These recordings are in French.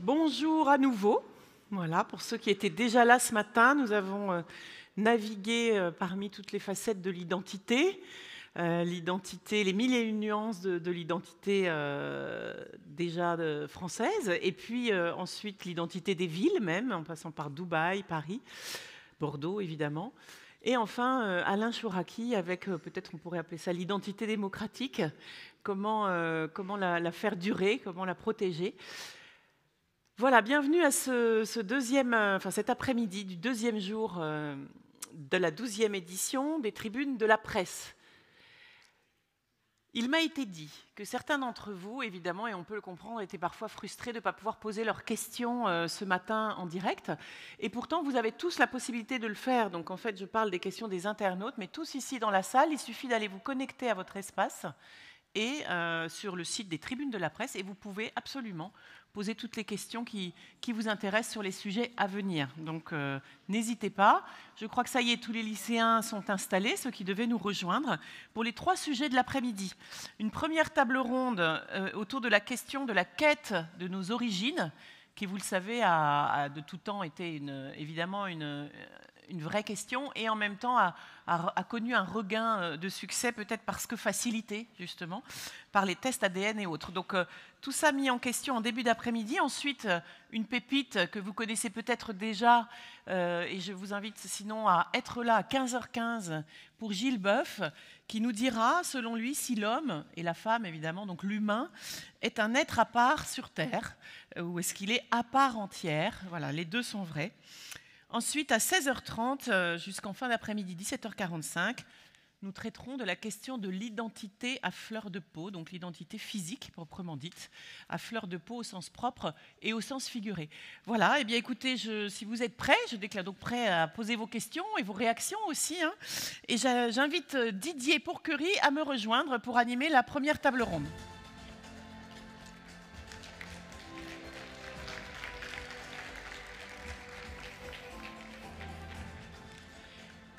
Bonjour à nouveau. Voilà, pour ceux qui étaient déjà là ce matin, nous avons navigué parmi toutes les facettes de l'identité. L'identité, les mille et une nuances de l'identité déjà française, et puis ensuite l'identité des villes même, en passant par Dubaï, Paris, Bordeaux évidemment. Et enfin, Alain Chouraki avec, peut-être on pourrait appeler ça l'identité démocratique, comment la faire durer, comment la protéger. Voilà, bienvenue à cet après-midi du deuxième jour de la 12e édition des Tribunes de la Presse. Il m'a été dit que certains d'entre vous, évidemment, et on peut le comprendre, étaient parfois frustrés de ne pas pouvoir poser leurs questions ce matin en direct. Et pourtant, vous avez tous la possibilité de le faire. Donc en fait, je parle des questions des internautes, mais tous ici dans la salle, il suffit d'aller vous connecter à votre espace et sur le site des Tribunes de la Presse, et vous pouvez absolument poser toutes les questions qui vous intéressent sur les sujets à venir. Donc n'hésitez pas. Je crois que ça y est, tous les lycéens sont installés, ceux qui devaient nous rejoindre, pour les 3 sujets de l'après-midi. Une première table ronde autour de la question de la quête de nos origines, qui, vous le savez, a de tout temps été évidemment une vraie question, et en même temps a connu un regain de succès, peut-être parce que facilité, justement, par les tests ADN et autres. Donc tout ça mis en question en début d'après-midi. Ensuite, une pépite que vous connaissez peut-être déjà, et je vous invite sinon à être là à 15h15 pour Gilles Boeuf, qui nous dira, selon lui, si l'homme, et la femme évidemment, donc l'humain, est un être à part sur Terre, ou est-ce qu'il est à part entière. Voilà, les deux sont vrais. Ensuite, à 16h30 jusqu'en fin d'après-midi, 17h45, nous traiterons de la question de l'identité à fleur de peau, donc l'identité physique proprement dite, à fleur de peau au sens propre et au sens figuré. Voilà, et bien écoutez, si vous êtes prêts, je déclare donc prêt à poser vos questions et vos réactions aussi. Et j'invite Didier Pourquerie à me rejoindre pour animer la première table ronde.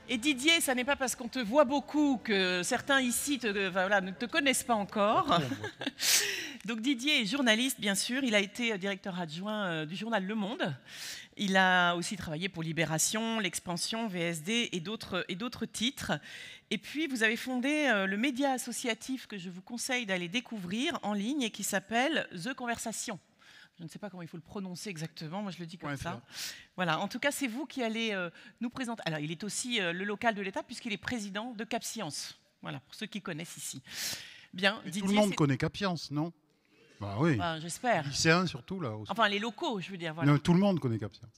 Et Didier, ça n'est pas parce qu'on te voit beaucoup que certains ici ne te connaissent pas encore. Donc Didier est journaliste, bien sûr. Il a été directeur adjoint du journal Le Monde. Il a aussi travaillé pour Libération, L'Expansion, VSD et d'autres titres. Et puis, vous avez fondé le média associatif que je vous conseille d'aller découvrir en ligne et qui s'appelle The Conversation. Je ne sais pas comment il faut le prononcer exactement, moi je le dis comme ça. Voilà, en tout cas, c'est vous qui allez nous présenter. Alors, il est aussi le local de l'État puisqu'il est président de Cap Science. Voilà, pour ceux qui connaissent ici. Bien, Didier, tout le monde connaît Cap Science, non? Bah oui. J'espère. Les lycéens surtout, là aussi. Enfin, les locaux, je veux dire. Voilà. Non, tout le monde connaît Cap Science.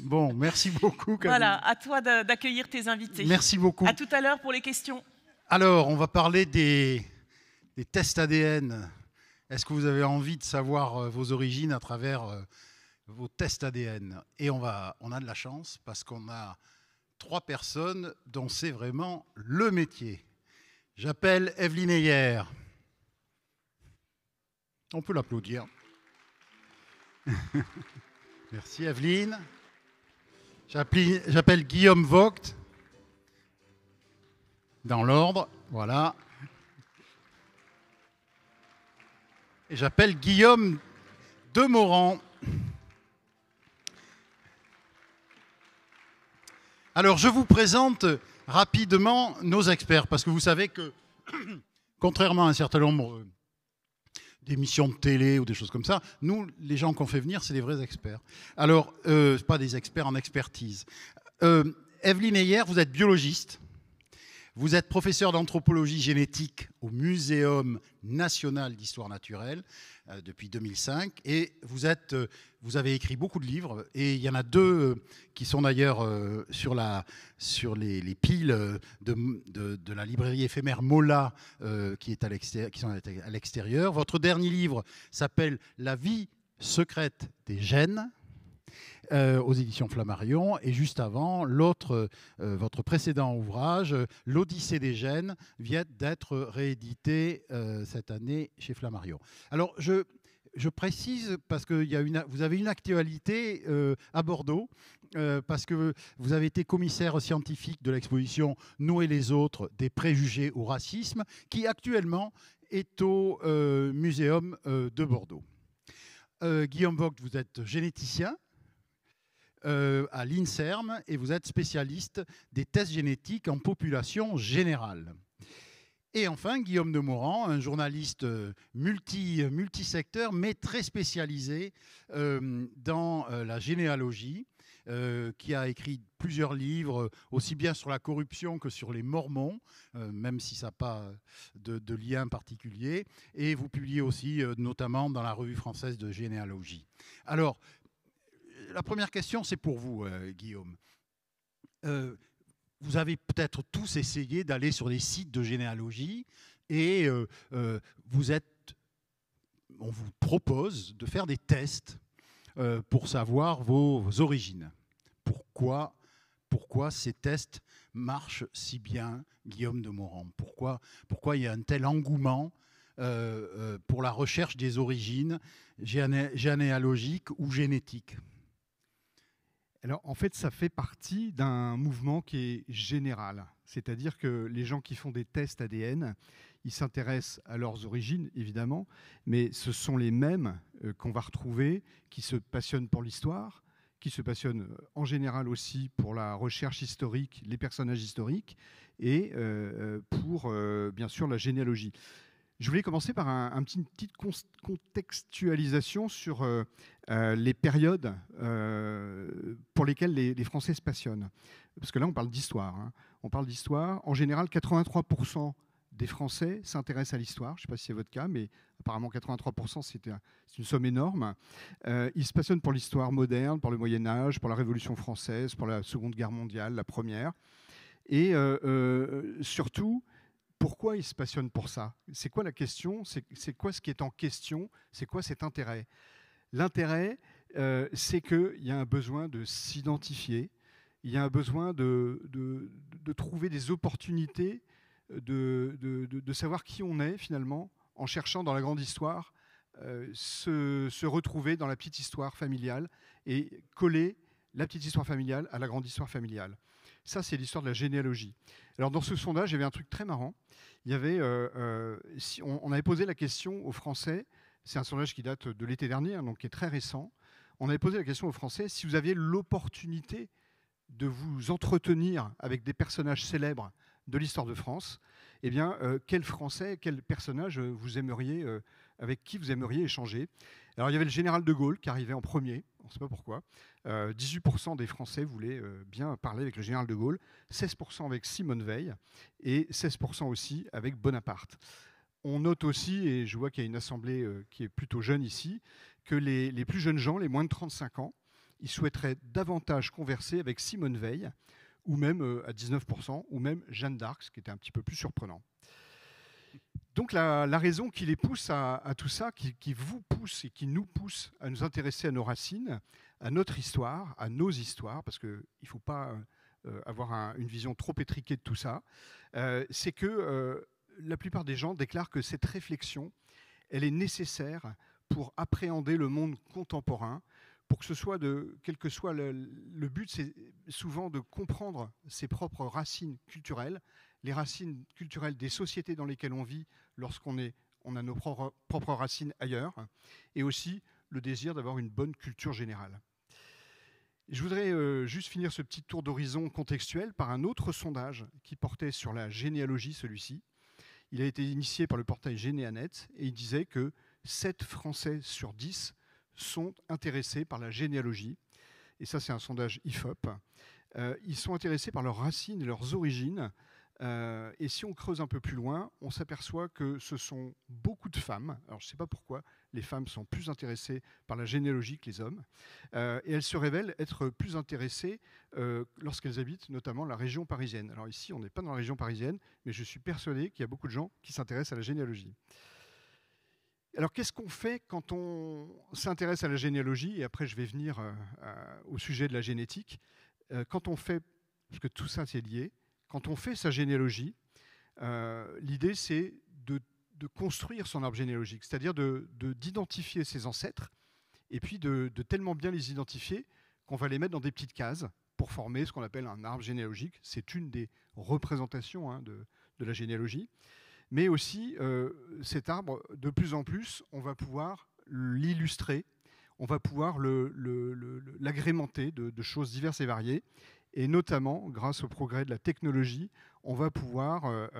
Bon, merci beaucoup, Camille. Voilà, à toi d'accueillir tes invités. Merci beaucoup. À tout à l'heure pour les questions. Alors, on va parler des tests ADN. Est-ce que vous avez envie de savoir vos origines à travers vos tests ADN? Et on a de la chance parce qu'on a 3 personnes dont c'est vraiment le métier. J'appelle Evelyne Heyer. On peut l'applaudir. Merci Evelyne. J'appelle Guillaume Vogt. Dans l'ordre, voilà. Et j'appelle Guillaume Demorand. Alors, je vous présente rapidement nos experts, parce que vous savez que, contrairement à un certain nombre d'émissions de télé ou des choses comme ça, nous, les gens qu'on fait venir, c'est des vrais experts. Alors, pas des experts en expertise. Evelyne Heyer, vous êtes biologiste. Vous êtes professeur d'anthropologie génétique au Muséum national d'histoire naturelle depuis 2005 et vous avez écrit beaucoup de livres et il y en a 2 qui sont d'ailleurs sur les piles de la librairie éphémère Mola qui sont à l'extérieur. Votre dernier livre s'appelle La vie secrète des gènes. Aux éditions Flammarion, et juste avant, votre précédent ouvrage, L'Odyssée des gènes, vient d'être réédité cette année chez Flammarion. Alors, je précise, parce que vous avez une actualité à Bordeaux, parce que vous avez été commissaire scientifique de l'exposition Nous et les autres, des préjugés au racisme, qui actuellement est au Muséum de Bordeaux. Guillaume Vogt, vous êtes généticien à l'INSERM et vous êtes spécialiste des tests génétiques en population générale. Et enfin, Guillaume Demorand, un journaliste multisecteur, mais très spécialisé dans la généalogie, qui a écrit plusieurs livres, aussi bien sur la corruption que sur les Mormons, même si ça n'a pas de lien particulier. Et vous publiez aussi, notamment dans la Revue française de généalogie. Alors, la première question, c'est pour vous, Guillaume. Vous avez peut-être tous essayé d'aller sur des sites de généalogie et on vous propose de faire des tests pour savoir vos origines. Pourquoi ces tests marchent si bien, Guillaume Demorand? Pourquoi il y a un tel engouement pour la recherche des origines généalogiques ou génétiques? Alors, en fait, ça fait partie d'un mouvement qui est général. C'est-à-dire que les gens qui font des tests ADN, ils s'intéressent à leurs origines, évidemment, mais ce sont les mêmes qu'on va retrouver, qui se passionnent pour l'histoire, qui se passionnent en général aussi pour la recherche historique, les personnages historiques, et pour, bien sûr, la généalogie. Je voulais commencer par une petite contextualisation sur les périodes pour lesquelles les Français se passionnent. Parce que là, on parle d'histoire. Hein. On parle d'histoire. En général, 83% des Français s'intéressent à l'histoire. Je ne sais pas si c'est votre cas, mais apparemment 83%, c'est une somme énorme. Ils se passionnent pour l'histoire moderne, pour le Moyen-Âge, pour la Révolution française, pour la Seconde Guerre mondiale, la Première. Et surtout, pourquoi ils se passionnent pour ça? C'est quoi la question? C'est quoi ce qui est en question? C'est quoi cet intérêt? L'intérêt, c'est qu'il y a un besoin de s'identifier, il y a un besoin de trouver des opportunités, de savoir qui on est finalement, en cherchant dans la grande histoire, se retrouver dans la petite histoire familiale et coller la petite histoire familiale à la grande histoire familiale. Ça, c'est l'histoire de la généalogie. Alors, dans ce sondage, il y avait un truc très marrant. Il y avait, on avait posé la question aux Français, c'est un sondage qui date de l'été dernier, hein, donc qui est très récent. On avait posé la question aux Français si vous aviez l'opportunité de vous entretenir avec des personnages célèbres de l'histoire de France, eh bien, quel Français, quel personnage vous aimeriez, avec qui vous aimeriez échanger? Alors, il y avait le général de Gaulle qui arrivait en premier, on ne sait pas pourquoi. 18% des Français voulaient bien parler avec le général de Gaulle, 16% avec Simone Veil et 16% aussi avec Bonaparte. On note aussi, et je vois qu'il y a une assemblée qui est plutôt jeune ici, que les plus jeunes gens, les moins de 35 ans, ils souhaiteraient davantage converser avec Simone Veil, ou même à 19%, ou même Jeanne d'Arc, ce qui était un petit peu plus surprenant. Donc la raison qui les pousse à tout ça, qui vous pousse et qui nous pousse à nous intéresser à nos racines, à notre histoire, à nos histoires, parce qu'il ne faut pas avoir une vision trop étriquée de tout ça, c'est que la plupart des gens déclarent que cette réflexion, elle est nécessaire pour appréhender le monde contemporain, pour que ce soit quel que soit le but, c'est souvent de comprendre ses propres racines culturelles, les racines culturelles des sociétés dans lesquelles on vit lorsqu'on a nos propres racines ailleurs, et aussi le désir d'avoir une bonne culture générale. Je voudrais juste finir ce petit tour d'horizon contextuel par un autre sondage qui portait sur la généalogie, celui-ci. Il a été initié par le portail Généanet et il disait que 7 Français sur 10 sont intéressés par la généalogie. Et ça, c'est un sondage IFOP. Ils sont intéressés par leurs racines et leurs origines. Et si on creuse un peu plus loin, on s'aperçoit que ce sont beaucoup de femmes. Alors, je ne sais pas pourquoi les femmes sont plus intéressées par la généalogie que les hommes. Et elles se révèlent être plus intéressées lorsqu'elles habitent notamment la région parisienne. Alors ici, on n'est pas dans la région parisienne, mais je suis persuadé qu'il y a beaucoup de gens qui s'intéressent à la généalogie. Alors, qu'est-ce qu'on fait quand on s'intéresse à la généalogie? Et après, je vais venir au sujet de la génétique. Quand on fait, parce que tout ça, c'est lié, quand on fait sa généalogie, l'idée, c'est de construire son arbre généalogique, c'est-à-dire d'identifier ses ancêtres, et puis de tellement bien les identifier qu'on va les mettre dans des petites cases pour former ce qu'on appelle un arbre généalogique. C'est une des représentations de la généalogie. Mais aussi, cet arbre, de plus en plus, on va pouvoir l'illustrer on va pouvoir l'agrémenter de choses diverses et variées. Et notamment, grâce au progrès de la technologie, on va pouvoir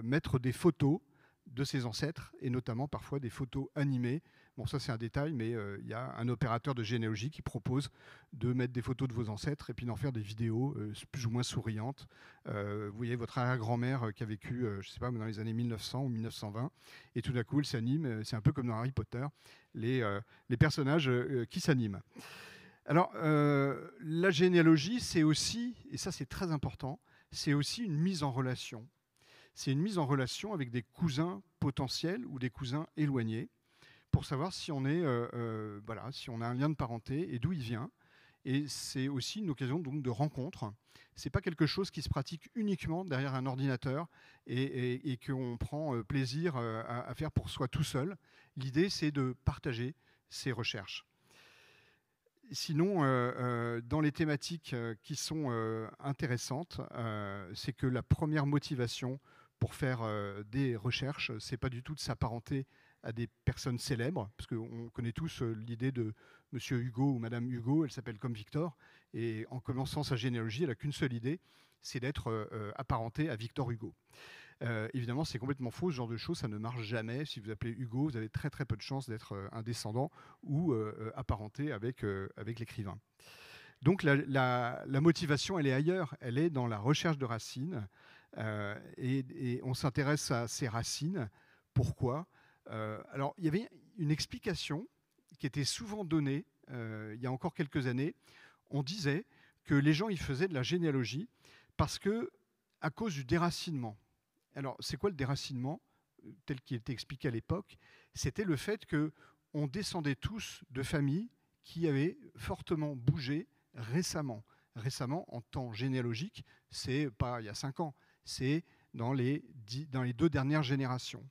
mettre des photos de ses ancêtres, et notamment parfois des photos animées. Bon, ça c'est un détail, mais il y a un opérateur de généalogie qui propose de mettre des photos de vos ancêtres et puis d'en faire des vidéos plus ou moins souriantes. Vous voyez votre arrière-grand-mère qui a vécu, je ne sais pas, dans les années 1900 ou 1920, et tout d'un coup elle s'anime. C'est un peu comme dans Harry Potter, les personnages qui s'animent. Alors, la généalogie, c'est aussi, et ça c'est très important, c'est aussi une mise en relation. C'est une mise en relation avec des cousins potentiels ou des cousins éloignés pour savoir si on est, si on a un lien de parenté et d'où il vient. Et c'est aussi une occasion donc de rencontre. C'est pas quelque chose qui se pratique uniquement derrière un ordinateur et qu'on prend plaisir à faire pour soi tout seul. L'idée, c'est de partager ces recherches. Sinon, dans les thématiques qui sont intéressantes, c'est que la première motivation pour faire des recherches, c'est pas du tout de s'apparenter à des personnes célèbres, parce qu'on connaît tous l'idée de Monsieur Hugo ou Madame Hugo, elle s'appelle comme Victor, et en commençant sa généalogie, elle n'a qu'une seule idée, c'est d'être apparenté à Victor Hugo. Évidemment, c'est complètement faux, ce genre de choses, ça ne marche jamais. Si vous appelez Hugo, vous avez très très peu de chances d'être un descendant ou apparenté avec l'écrivain. Donc la motivation, elle est ailleurs, elle est dans la recherche de racines, et on s'intéresse à ces racines. Pourquoi ? Alors, il y avait une explication qui était souvent donnée il y a encore quelques années. On disait que les gens ils faisaient de la généalogie parce que, à cause du déracinement. Alors, c'est quoi le déracinement, tel qu'il était expliqué à l'époque? C'était le fait qu'on descendait tous de familles qui avaient fortement bougé récemment. Récemment, en temps généalogique, c'est pas il y a 5 ans, c'est dans les 2 dernières générations.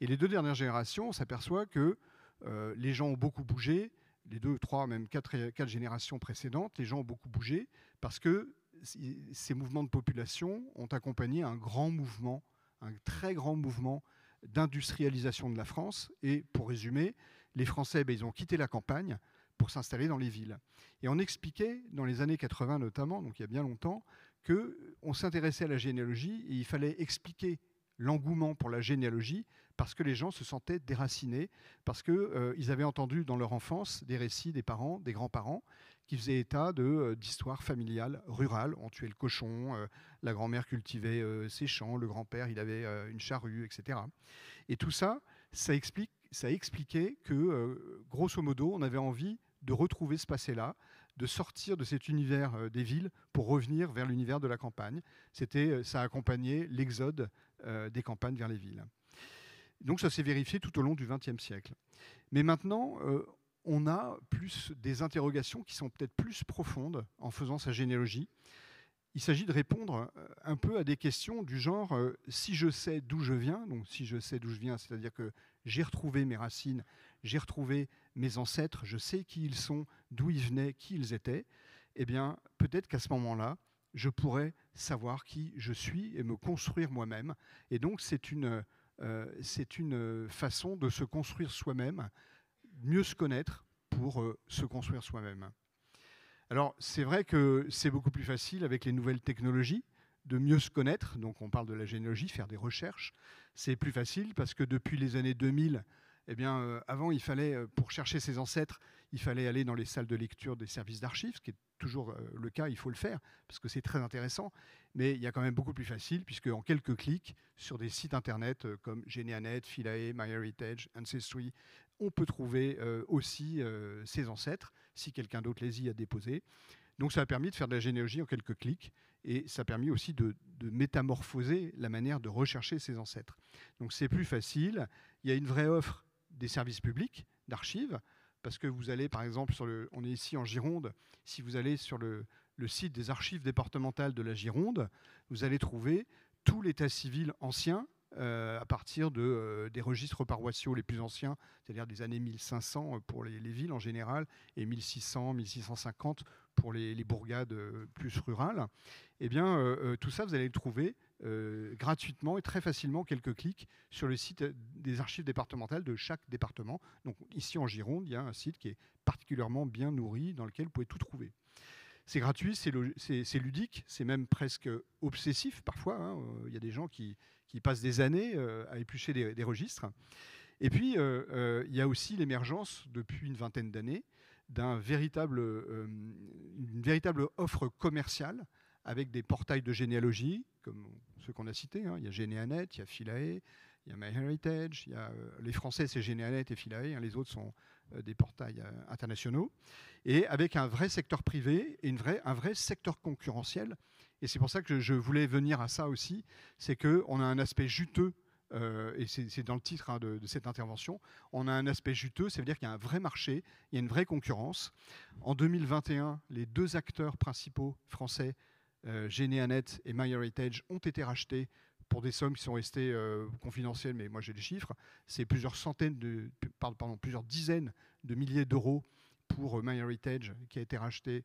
Et les 2 dernières générations, on s'aperçoit que les gens ont beaucoup bougé, les 2, 3, même 4 générations précédentes, les gens ont beaucoup bougé parce que ces mouvements de population ont accompagné un grand mouvement, un très grand mouvement d'industrialisation de la France. Et pour résumer, les Français, ils ont quitté la campagne pour s'installer dans les villes. Et on expliquait, dans les années 80 notamment, donc il y a bien longtemps, qu'on s'intéressait à la généalogie et il fallait expliquer l'engouement pour la généalogie parce que les gens se sentaient déracinés, parce qu'ils avaient entendu dans leur enfance des récits des parents, des grands-parents, qui faisaient état d'histoires familiales rurales. On tuait le cochon, la grand-mère cultivait ses champs, le grand-père il avait une charrue, etc. Et tout ça, ça expliquait que, grosso modo, on avait envie de retrouver ce passé-là, de sortir de cet univers des villes pour revenir vers l'univers de la campagne. Ça accompagnait l'exode des campagnes vers les villes. Donc ça s'est vérifié tout au long du XXe siècle. Mais maintenant, on a plus des interrogations qui sont peut-être plus profondes en faisant sa généalogie. Il s'agit de répondre un peu à des questions du genre si je sais d'où je viens, donc si je sais d'où je viens, c'est-à-dire que j'ai retrouvé mes racines, j'ai retrouvé mes ancêtres, je sais qui ils sont, d'où ils venaient, qui ils étaient, eh bien peut-être qu'à ce moment-là, je pourrais savoir qui je suis et me construire moi-même. Et donc c'est une façon de se construire soi-même, mieux se connaître pour se construire soi-même. Alors, c'est vrai que c'est beaucoup plus facile avec les nouvelles technologies de mieux se connaître. Donc, on parle de la généalogie, faire des recherches. C'est plus facile parce que depuis les années 2000, avant, il fallait, pour chercher ses ancêtres, il fallait aller dans les salles de lecture des services d'archives, ce qui est toujours le cas, il faut le faire, parce que c'est très intéressant. Mais il y a quand même beaucoup plus facile, puisque en quelques clics, sur des sites internet comme Geneanet, Philae, MyHeritage, Ancestry, on peut trouver aussi ses ancêtres, si quelqu'un d'autre les y a déposés. Donc ça a permis de faire de la généalogie en quelques clics, et ça a permis aussi de métamorphoser la manière de rechercher ses ancêtres. Donc c'est plus facile, il y a une vraie offre des services publics d'archives, parce que vous allez par exemple, on est ici en Gironde, si vous allez sur le site des archives départementales de la Gironde, vous allez trouver tout l'état civil ancien à partir des registres paroissiaux les plus anciens, c'est-à-dire des années 1500 pour les villes en général, et 1600, 1650 pour les bourgades plus rurales. Eh bien, tout ça, vous allez le trouver gratuitement et très facilement, quelques clics, sur le site des archives départementales de chaque département. Donc ici en Gironde, il y a un site qui est particulièrement bien nourri, dans lequel vous pouvez tout trouver. C'est gratuit, c'est ludique, c'est même presque obsessif parfois. Hein. Il y a des gens qui passent des années à éplucher des registres. Et puis, il y a aussi l'émergence, depuis une vingtaine d'années, d'une véritable offre commerciale avec des portails de généalogie, comme ceux qu'on a cités. Hein. Il y a Généanet, il y a Philae, il y a MyHeritage, il y a, les Français, c'est Généanet et Philae, hein, les autres sont des portails internationaux, et avec un vrai secteur privé et un vrai secteur concurrentiel. Et c'est pour ça que je voulais venir à ça aussi, c'est qu'on a un aspect juteux, et c'est dans le titre hein, de cette intervention, on a un aspect juteux, ça veut dire qu'il y a un vrai marché, il y a une vraie concurrence. En 2021, les deux acteurs principaux français, Généanet et MyHeritage, ont été rachetés pour des sommes qui sont restées confidentielles, mais moi j'ai les chiffres. C'est plusieurs dizaines de milliers d'euros pour MyHeritage qui a été racheté,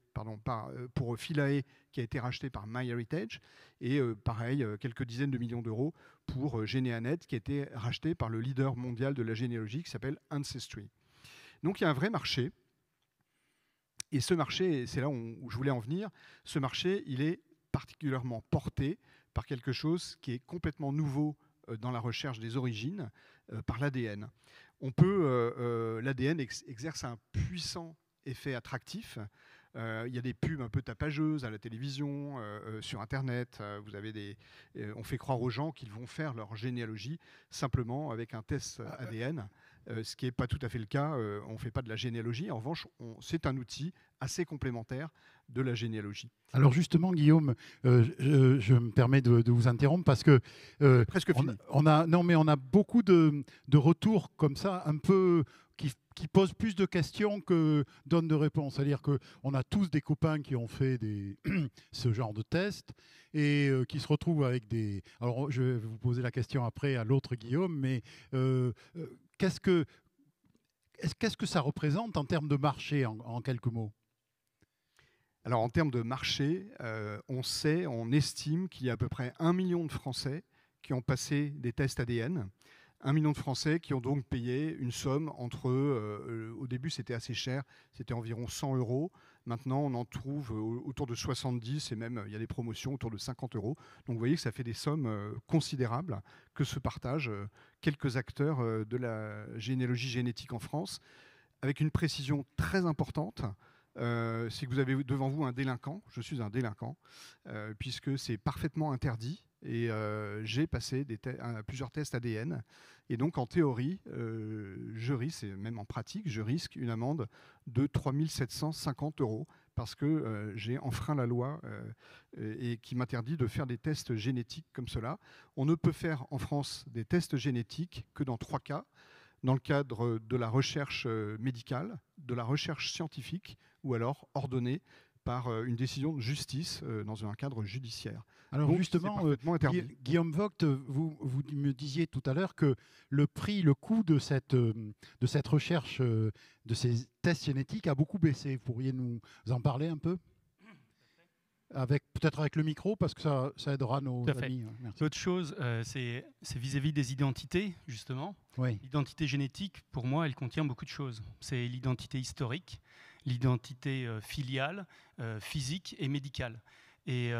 pour Philae qui a été racheté par MyHeritage, et pareil, quelques dizaines de millions d'euros pour Généanet qui a été racheté par le leader mondial de la généalogie qui s'appelle Ancestry. Donc il y a un vrai marché, et ce marché, c'est là où je voulais en venir, ce marché, il est particulièrement porté par quelque chose qui est complètement nouveau dans la recherche des origines, par l'ADN. L'ADN exerce un puissant effet attractif. Il y a des pubs un peu tapageuses à la télévision, sur Internet. On fait croire aux gens qu'ils vont faire leur généalogie simplement avec un test ADN, ce qui n'est pas tout à fait le cas. On ne fait pas de la généalogie. En revanche, c'est un outil assez complémentaire de la généalogie. Alors justement, Guillaume, je me permets de vous interrompre parce que presque fini. On a beaucoup de retours comme ça, un peu qui posent plus de questions que donnent de réponses. C'est-à-dire qu'on a tous des copains qui ont fait ce genre de test et qui se retrouvent avec des... Alors je vais vous poser la question après à l'autre Guillaume, mais qu'est-ce que ça représente en termes de marché, en quelques mots ? Alors en termes de marché, on estime qu'il y a à peu près 1 million de Français qui ont passé des tests ADN. 1 million de Français qui ont donc payé une somme entre... au début, c'était assez cher, c'était environ 100 €. Maintenant, on en trouve autour de 70, et même il y a des promotions autour de 50 €. Donc vous voyez que ça fait des sommes considérables que se partagent quelques acteurs de la généalogie génétique en France, avec une précision très importante. C'est que vous avez devant vous un délinquant, je suis un délinquant, puisque c'est parfaitement interdit. Et j'ai passé plusieurs tests ADN. Et donc, en théorie, je risque, et même en pratique, je risque une amende de 3 750 € parce que j'ai enfreint la loi et qui m'interdit de faire des tests génétiques comme cela. On ne peut faire en France des tests génétiques que dans 3 cas. Dans le cadre de la recherche médicale, de la recherche scientifique, ou alors ordonnée par une décision de justice dans un cadre judiciaire. Alors donc, justement, Guillaume Vogt, vous me disiez tout à l'heure que le coût de cette recherche, de ces tests génétiques a beaucoup baissé. Vous pourriez nous en parler un peu ? Peut-être avec le micro, parce que ça aidera nos amis. L'autre chose, c'est vis-à-vis des identités, justement. Oui. L'identité génétique, pour moi, elle contient beaucoup de choses. C'est l'identité historique, l'identité filiale, physique et médicale. Et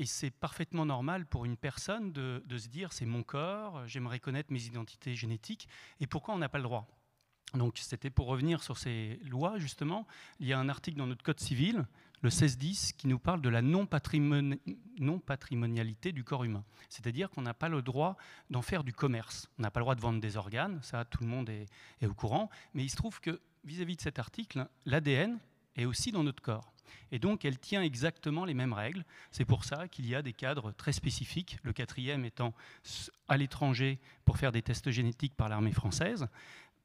c'est parfaitement normal pour une personne de se dire, c'est mon corps, j'aimerais connaître mes identités génétiques, et pourquoi on n'a pas le droit ? Donc c'était pour revenir sur ces lois, justement. Il y a un article dans notre Code civil, le 1610, qui nous parle de la non-patrimonialité du corps humain. C'est-à-dire qu'on n'a pas le droit d'en faire du commerce. On n'a pas le droit de vendre des organes, ça tout le monde est au courant. Mais il se trouve que vis-à-vis de cet article, l'ADN est aussi dans notre corps. Et donc elle tient exactement les mêmes règles. C'est pour ça qu'il y a des cadres très spécifiques, le 4e étant à l'étranger pour faire des tests génétiques par l'armée française,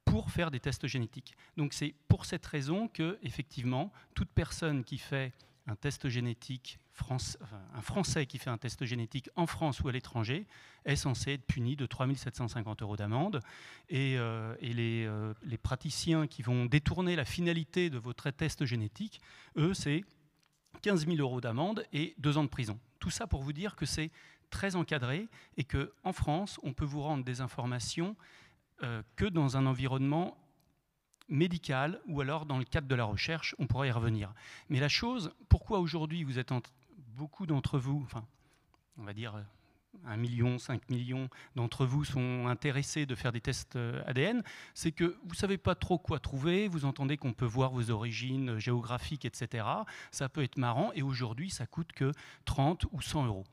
pour faire des tests génétiques. Donc c'est pour cette raison que, effectivement, toute personne qui fait un test génétique, un Français qui fait un test génétique en France ou à l'étranger est censé être puni de 3 750 € d'amende. Et les praticiens qui vont détourner la finalité de votre test génétique, eux, c'est 15 000 € d'amende et 2 ans de prison. Tout ça pour vous dire que c'est très encadré et qu'en France, on peut vous rendre des informations que dans un environnement médical ou alors dans le cadre de la recherche, on pourra y revenir. Mais la chose, pourquoi aujourd'hui vous êtes beaucoup d'entre vous, enfin, on va dire 1 million, 5 millions d'entre vous sont intéressés de faire des tests ADN, c'est que vous ne savez pas trop quoi trouver, vous entendez qu'on peut voir vos origines géographiques, etc. Ça peut être marrant et aujourd'hui, ça coûte que 30 ou 100 €.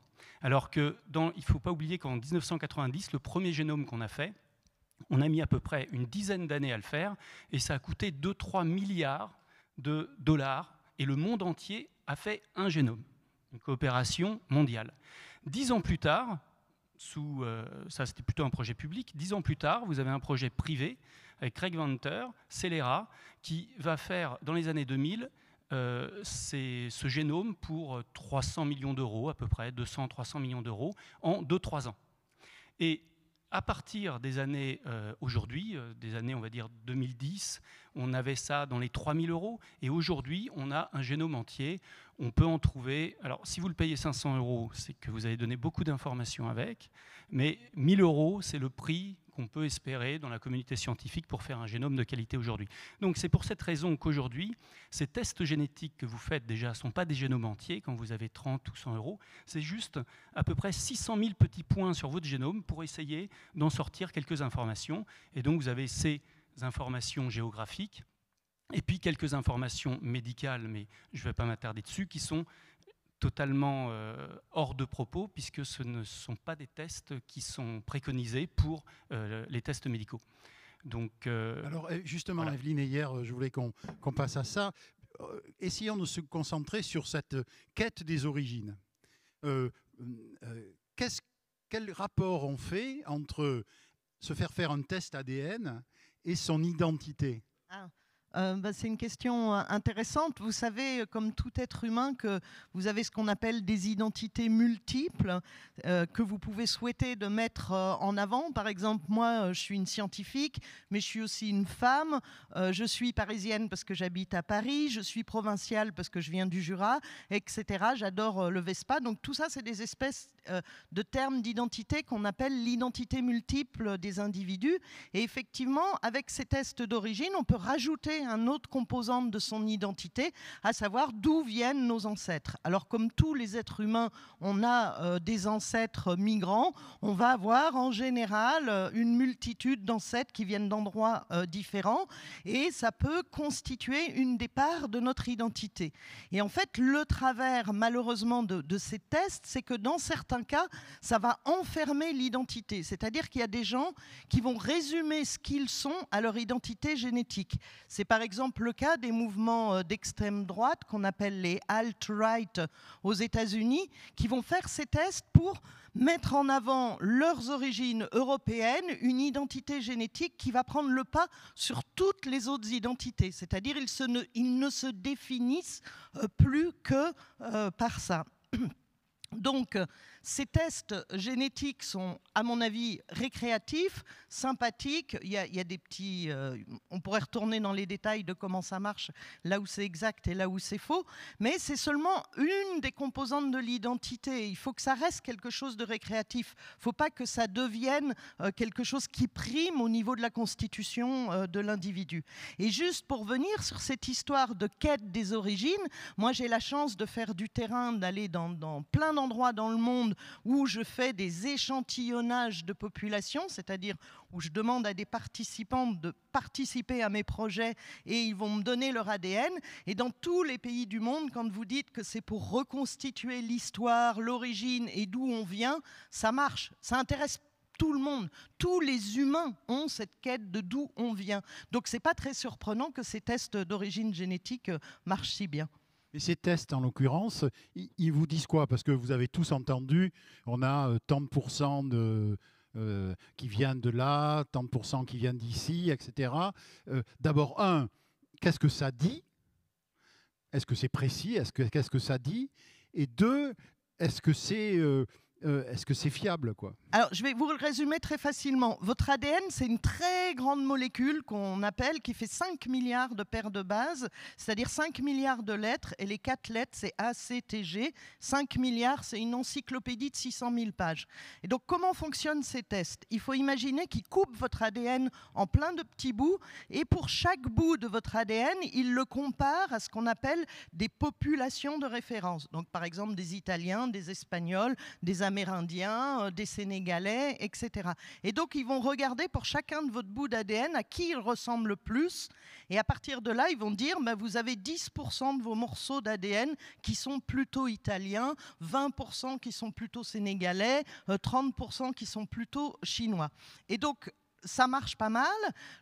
Alors que il ne faut pas oublier qu'en 1990, le premier génome qu'on a fait, on a mis à peu près une dizaine d'années à le faire et ça a coûté 2-3 milliards de dollars et le monde entier a fait un génome, une coopération mondiale. 10 ans plus tard, ça c'était plutôt un projet public, 10 ans plus tard, vous avez un projet privé avec Craig Venter, Celera, qui va faire dans les années 2000 ce génome pour 300 millions d'euros à peu près, 200-300 millions d'euros en 2-3 ans. Et à partir des années aujourd'hui, des années on va dire 2010, on avait ça dans les 3 000 € et aujourd'hui on a un génome entier. On peut en trouver, alors si vous le payez 500 €, c'est que vous avez donné beaucoup d'informations avec, mais 1 000 € c'est le prix qu'on peut espérer dans la communauté scientifique pour faire un génome de qualité aujourd'hui. Donc c'est pour cette raison qu'aujourd'hui, ces tests génétiques que vous faites déjà ne sont pas des génomes entiers quand vous avez 30 ou 100 €, c'est juste à peu près 600 000 petits points sur votre génome pour essayer d'en sortir quelques informations. Et donc vous avez ces informations géographiques et puis quelques informations médicales, mais je ne vais pas m'attarder dessus, qui sont totalement hors de propos, puisque ce ne sont pas des tests qui sont préconisés pour les tests médicaux. Donc, alors justement, voilà. Evelyne, et hier, je voulais qu'on passe à ça. Essayons de se concentrer sur cette quête des origines. Quel rapport on fait entre se faire un test ADN et son identité ? C'est une question intéressante. Vous savez, comme tout être humain, que vous avez ce qu'on appelle des identités multiples que vous pouvez souhaiter de mettre en avant. Par exemple, moi, je suis une scientifique, mais je suis aussi une femme. Je suis parisienne parce que j'habite à Paris. Je suis provinciale parce que je viens du Jura, etc. J'adore le Vespa. Donc tout ça, c'est des espèces de termes d'identité qu'on appelle l'identité multiple des individus. Et effectivement, avec ces tests d'origine, on peut rajouter un autre composante de son identité, à savoir d'où viennent nos ancêtres. Alors comme tous les êtres humains, on a des ancêtres migrants, on va avoir en général une multitude d'ancêtres qui viennent d'endroits différents et ça peut constituer une des parts de notre identité. Et en fait, le travers malheureusement de ces tests, c'est que dans certains cas, ça va enfermer l'identité. C'est-à-dire qu'il y a des gens qui vont résumer ce qu'ils sont à leur identité génétique. C'est par exemple le cas des mouvements d'extrême droite qu'on appelle les alt-right aux États-Unis, qui vont faire ces tests pour mettre en avant leurs origines européennes, une identité génétique qui va prendre le pas sur toutes les autres identités. C'est-à-dire ils ne se définissent plus que par ça. Donc, ces tests génétiques sont, à mon avis, récréatifs, sympathiques. Il y a des petits... on pourrait retourner dans les détails de comment ça marche, là où c'est exact et là où c'est faux. Mais c'est seulement une des composantes de l'identité. Il faut que ça reste quelque chose de récréatif. Il ne faut pas que ça devienne quelque chose qui prime au niveau de la constitution de l'individu. Et juste pour venir sur cette histoire de quête des origines, moi j'ai la chance de faire du terrain, d'aller dans plein d'endroits dans le monde où je fais des échantillonnages de population, c'est-à-dire où je demande à des participants de participer à mes projets et ils vont me donner leur ADN. Et dans tous les pays du monde, quand vous dites que c'est pour reconstituer l'histoire, l'origine et d'où on vient, ça marche, ça intéresse tout le monde. Tous les humains ont cette quête de d'où on vient. Donc c'est pas très surprenant que ces tests d'origine génétique marchent si bien. Et ces tests, en l'occurrence, ils vous disent quoi? Parce que vous avez tous entendu, on a tant de pourcents qui viennent de là, tant de pourcents qui viennent d'ici, etc. D'abord, qu'est-ce que ça dit? est-ce que c'est précis, qu'est-ce que ça dit? Et deux, est-ce que c'est fiable, quoi? Alors, je vais vous le résumer très facilement. Votre ADN, c'est une très grande molécule qui fait 5 milliards de paires de bases, c'est-à-dire 5 milliards de lettres, et les 4 lettres, c'est ACTG. 5 milliards, c'est une encyclopédie de 600 000 pages. Et donc, comment fonctionnent ces tests? Il faut imaginer qu'ils coupent votre ADN en plein de petits bouts, et pour chaque bout de votre ADN, ils le comparent à ce qu'on appelle des populations de référence. Donc, par exemple, des Italiens, des Espagnols, des Amérindiens, des Sénégalais, etc. Et donc, ils vont regarder pour chacun de votre bout d'ADN à qui il ressemble le plus. Et à partir de là, ils vont dire, vous avez 10% de vos morceaux d'ADN qui sont plutôt italiens, 20% qui sont plutôt sénégalais, 30% qui sont plutôt chinois. Et donc, ça marche pas mal.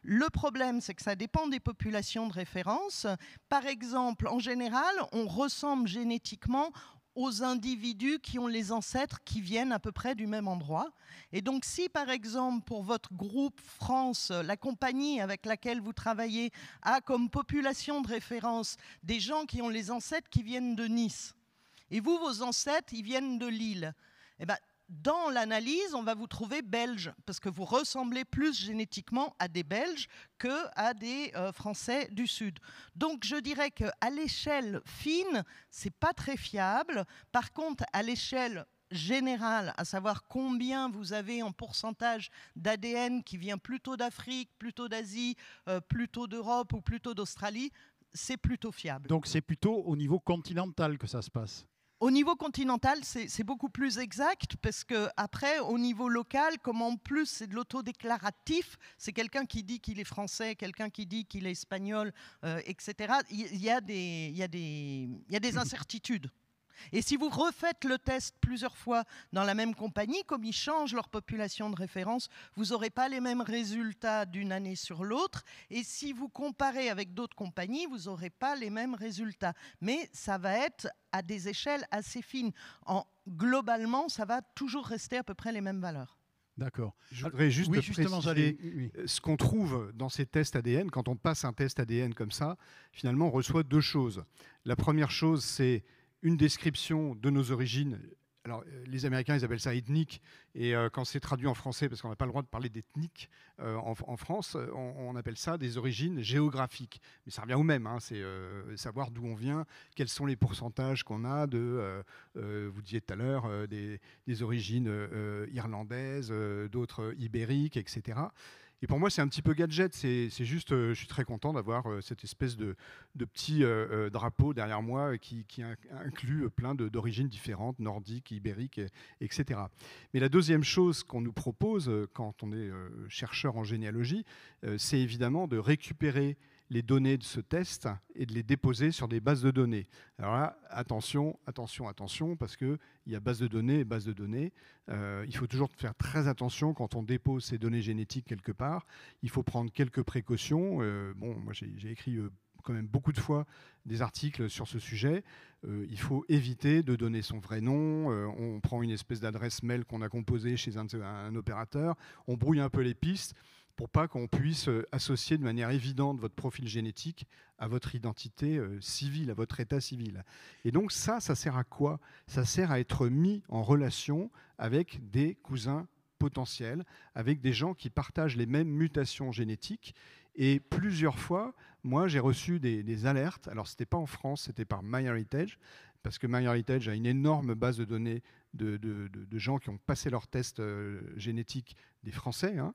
Le problème, c'est que ça dépend des populations de référence. Par exemple, en général, on ressemble génétiquement aux individus qui ont les ancêtres qui viennent à peu près du même endroit. Et donc, si par exemple, pour votre groupe France, la compagnie avec laquelle vous travaillez a comme population de référence des gens qui ont les ancêtres qui viennent de Nice, et vous, vos ancêtres, ils viennent de Lille, eh ben, dans l'analyse, on va vous trouver belge, parce que vous ressemblez plus génétiquement à des Belges qu'à des Français du Sud. Donc je dirais qu'à l'échelle fine, c'est pas très fiable. Par contre, à l'échelle générale, à savoir combien vous avez en pourcentage d'ADN qui vient plutôt d'Afrique, plutôt d'Asie, plutôt d'Europe ou plutôt d'Australie, c'est plutôt fiable. Donc c'est plutôt au niveau continental que ça se passe? Au niveau continental, c'est beaucoup plus exact parce qu'après, au niveau local, comme en plus c'est de l'autodéclaratif, c'est quelqu'un qui dit qu'il est français, quelqu'un qui dit qu'il est espagnol, etc. Il y a des incertitudes. Et si vous refaites le test plusieurs fois dans la même compagnie, comme ils changent leur population de référence, vous n'aurez pas les mêmes résultats d'une année sur l'autre. Et si vous comparez avec d'autres compagnies, vous n'aurez pas les mêmes résultats. Mais ça va être à des échelles assez fines. Globalement, ça va toujours rester à peu près les mêmes valeurs. D'accord. Je voudrais juste préciser oui. ce qu'on trouve dans ces tests ADN. Quand on passe un test ADN comme ça, finalement, on reçoit deux choses. La première chose, c'est une description de nos origines. Alors, les Américains, ils appellent ça ethnique, et quand c'est traduit en français, parce qu'on n'a pas le droit de parler d'ethnique en France, on appelle ça des origines géographiques. Mais ça revient au même, hein, c'est savoir d'où on vient, quels sont les pourcentages qu'on a de, vous disiez tout à l'heure, des origines irlandaises, d'autres ibériques, etc. Et pour moi, c'est un petit peu gadget. C'est juste, je suis très content d'avoir cette espèce de petit drapeau derrière moi qui inclut plein d'origines différentes, nordiques, ibériques, etc. Mais la deuxième chose qu'on nous propose quand on est chercheur en généalogie, c'est évidemment de récupérer les données de ce test et de les déposer sur des bases de données. Alors là, attention, parce qu'il y a base de données et base de données. Il faut toujours faire très attention quand on dépose ces données génétiques quelque part. Il faut prendre quelques précautions. Moi, j'ai écrit quand même beaucoup de fois des articles sur ce sujet. Il faut éviter de donner son vrai nom. On prend une espèce d'adresse mail qu'on a composée chez un opérateur. On brouille un peu les pistes pour pas qu'on puisse associer de manière évidente votre profil génétique à votre identité civile, à votre état civil. Et donc ça sert à quoi? Ça sert à être mis en relation avec des cousins potentiels, avec des gens qui partagent les mêmes mutations génétiques. Et plusieurs fois, moi, j'ai reçu des alertes. Alors, ce n'était pas en France, c'était par MyHeritage, parce que MyHeritage a une énorme base de données de gens qui ont passé leur test génétique, des Français. Hein,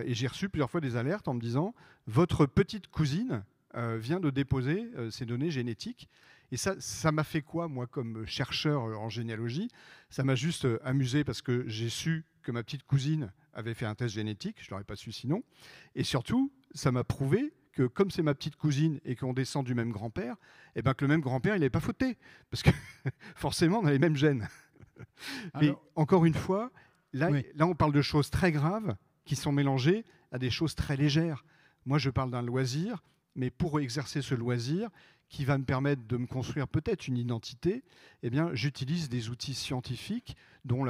et j'ai reçu plusieurs fois des alertes en me disant « Votre petite cousine vient de déposer ses données génétiques ». Et ça m'a fait quoi, moi, comme chercheur en généalogie? Ça m'a juste amusé parce que j'ai su que ma petite cousine avait fait un test génétique, je ne l'aurais pas su sinon. Et surtout, ça m'a prouvé que comme c'est ma petite cousine et qu'on descend du même grand-père, eh ben que le même grand-père, il n'avait pas fauté. Parce que forcément, on a les mêmes gènes. Mais alors, encore une fois, là, on parle de choses très graves qui sont mélangées à des choses très légères. Moi, je parle d'un loisir, mais pour exercer ce loisir, qui va me permettre de me construire peut-être une identité, eh bien, j'utilise des outils scientifiques dont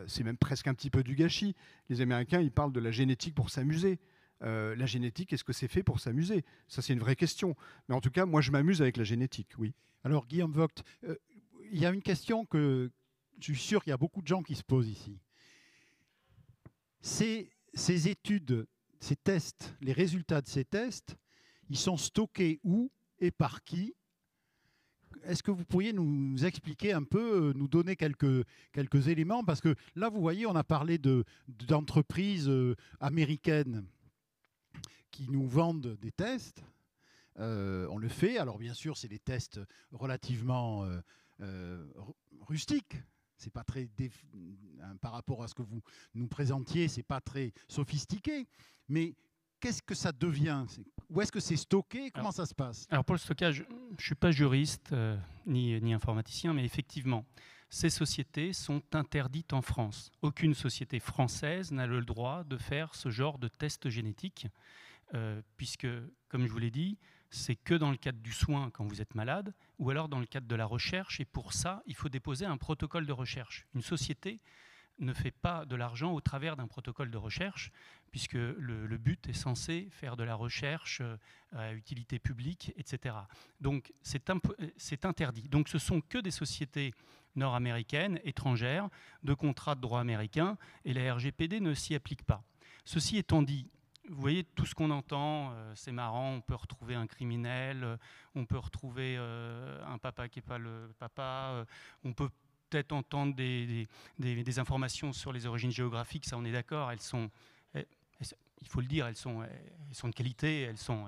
c'est même presque un petit peu du gâchis. Les Américains, ils parlent de la génétique pour s'amuser. La génétique, est-ce que c'est fait pour s'amuser? Ça, c'est une vraie question. Mais en tout cas, moi, je m'amuse avec la génétique, oui. Alors, Guillaume Vogt, il y a une question que je suis sûr qu'il y a beaucoup de gens qui se posent ici. Ces études, ces tests, les résultats de ces tests, ils sont stockés où et par qui? Est-ce que vous pourriez nous expliquer un peu, nous donner quelques éléments? Parce que là, vous voyez, on a parlé d'entreprises américaines qui nous vendent des tests. On le fait. Alors, bien sûr, c'est des tests relativement rustiques. C'est pas très par rapport à ce que vous nous présentiez, c'est pas très sophistiqué. Mais qu'est-ce que ça devient? Où est-ce que c'est stocké? Comment ça se passe? Alors pour le stockage, je ne suis pas juriste ni informaticien, mais effectivement, ces sociétés sont interdites en France. Aucune société française n'a le droit de faire ce genre de test génétique, puisque, comme je vous l'ai dit, c'est que dans le cadre du soin quand vous êtes malade, ou alors dans le cadre de la recherche, et pour ça, il faut déposer un protocole de recherche. Une société ne fait pas de l'argent au travers d'un protocole de recherche, puisque le but est censé faire de la recherche à utilité publique, etc. Donc c'est interdit. Donc ce sont que des sociétés nord-américaines, étrangères, de contrats de droit américain, et la RGPD ne s'y applique pas. Ceci étant dit, vous voyez, tout ce qu'on entend, c'est marrant, on peut retrouver un criminel, on peut retrouver un papa qui n'est pas le papa, on peut peut-être entendre des informations sur les origines géographiques, ça on est d'accord, il faut le dire, elles sont de qualité, elles sont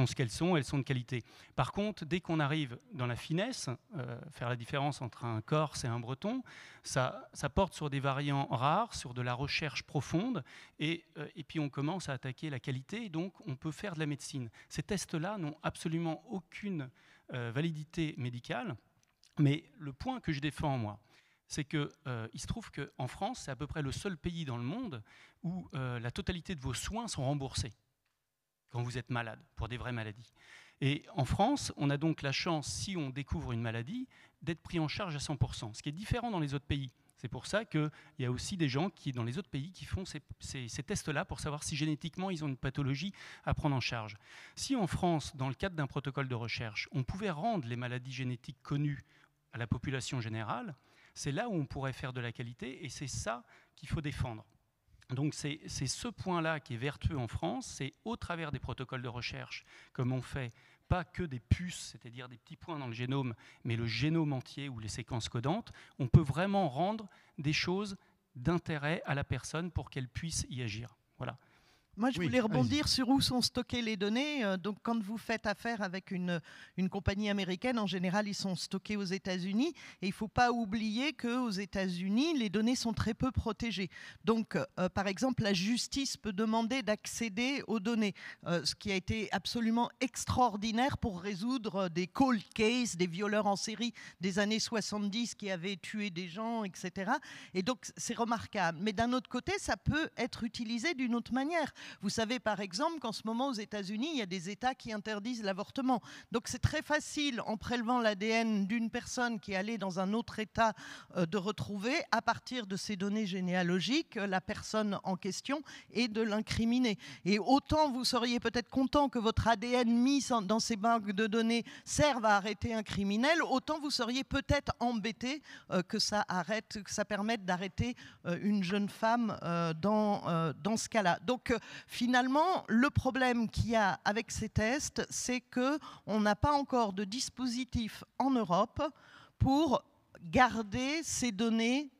ce qu'elles sont, elles sont de qualité. Par contre, dès qu'on arrive dans la finesse, faire la différence entre un Corse et un Breton, ça porte sur des variants rares, sur de la recherche profonde, et puis on commence à attaquer la qualité, et donc on peut faire de la médecine. Ces tests-là n'ont absolument aucune validité médicale, mais le point que je défends, moi, c'est qu'il se trouve qu'en France, c'est à peu près le seul pays dans le monde où la totalité de vos soins sont remboursés quand vous êtes malade, pour des vraies maladies. Et en France, on a donc la chance, si on découvre une maladie, d'être pris en charge à 100%, ce qui est différent dans les autres pays. C'est pour ça qu'il y a aussi des gens dans les autres pays qui font ces tests-là pour savoir si génétiquement ils ont une pathologie à prendre en charge. Si en France, dans le cadre d'un protocole de recherche, on pouvait rendre les maladies génétiques connues à la population générale, c'est là où on pourrait faire de la qualité, et c'est ça qu'il faut défendre. Donc c'est ce point-là qui est vertueux en France, c'est au travers des protocoles de recherche, comme on fait pas que des puces, c'est-à-dire des petits points dans le génome, mais le génome entier ou les séquences codantes, on peut vraiment rendre des choses d'intérêt à la personne pour qu'elle puisse y agir. Voilà. Moi, je voulais rebondir sur où sont stockées les données. Donc, quand vous faites affaire avec une compagnie américaine, en général, ils sont stockés aux États-Unis. Et il ne faut pas oublier qu'aux États-Unis, les données sont très peu protégées. Donc, par exemple, la justice peut demander d'accéder aux données, ce qui a été absolument extraordinaire pour résoudre des cold cases, des violeurs en série des années 70 qui avaient tué des gens, etc. Et donc, c'est remarquable. Mais d'un autre côté, ça peut être utilisé d'une autre manière. Vous savez par exemple qu'en ce moment aux États-Unis, il y a des États qui interdisent l'avortement. Donc c'est très facile en prélevant l'ADN d'une personne qui est allée dans un autre État de retrouver à partir de ces données généalogiques la personne en question et de l'incriminer. Et autant vous seriez peut-être content que votre ADN mis dans ces banques de données serve à arrêter un criminel, autant vous seriez peut-être embêté que ça permette d'arrêter une jeune femme dans ce cas-là. Donc finalement, le problème qu'il y a avec ces tests, c'est qu'on n'a pas encore de dispositif en Europe pour garder ces données,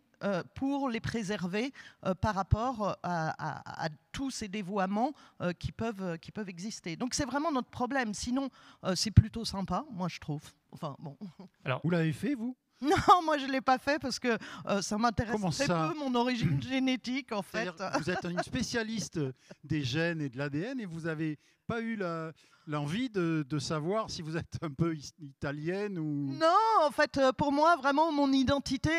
pour les préserver par rapport à tous ces dévoiements qui peuvent exister. Donc c'est vraiment notre problème. Sinon, c'est plutôt sympa, moi je trouve. Enfin, bon. Alors, vous l'avez fait, vous ? Non, moi je ne l'ai pas fait parce que ça m'intéresse très peu, mon origine génétique en fait. Vous êtes une spécialiste des gènes et de l'ADN et vous n'avez pas eu l'envie de savoir si vous êtes un peu italienne ou... Non, en fait, pour moi, vraiment, mon identité,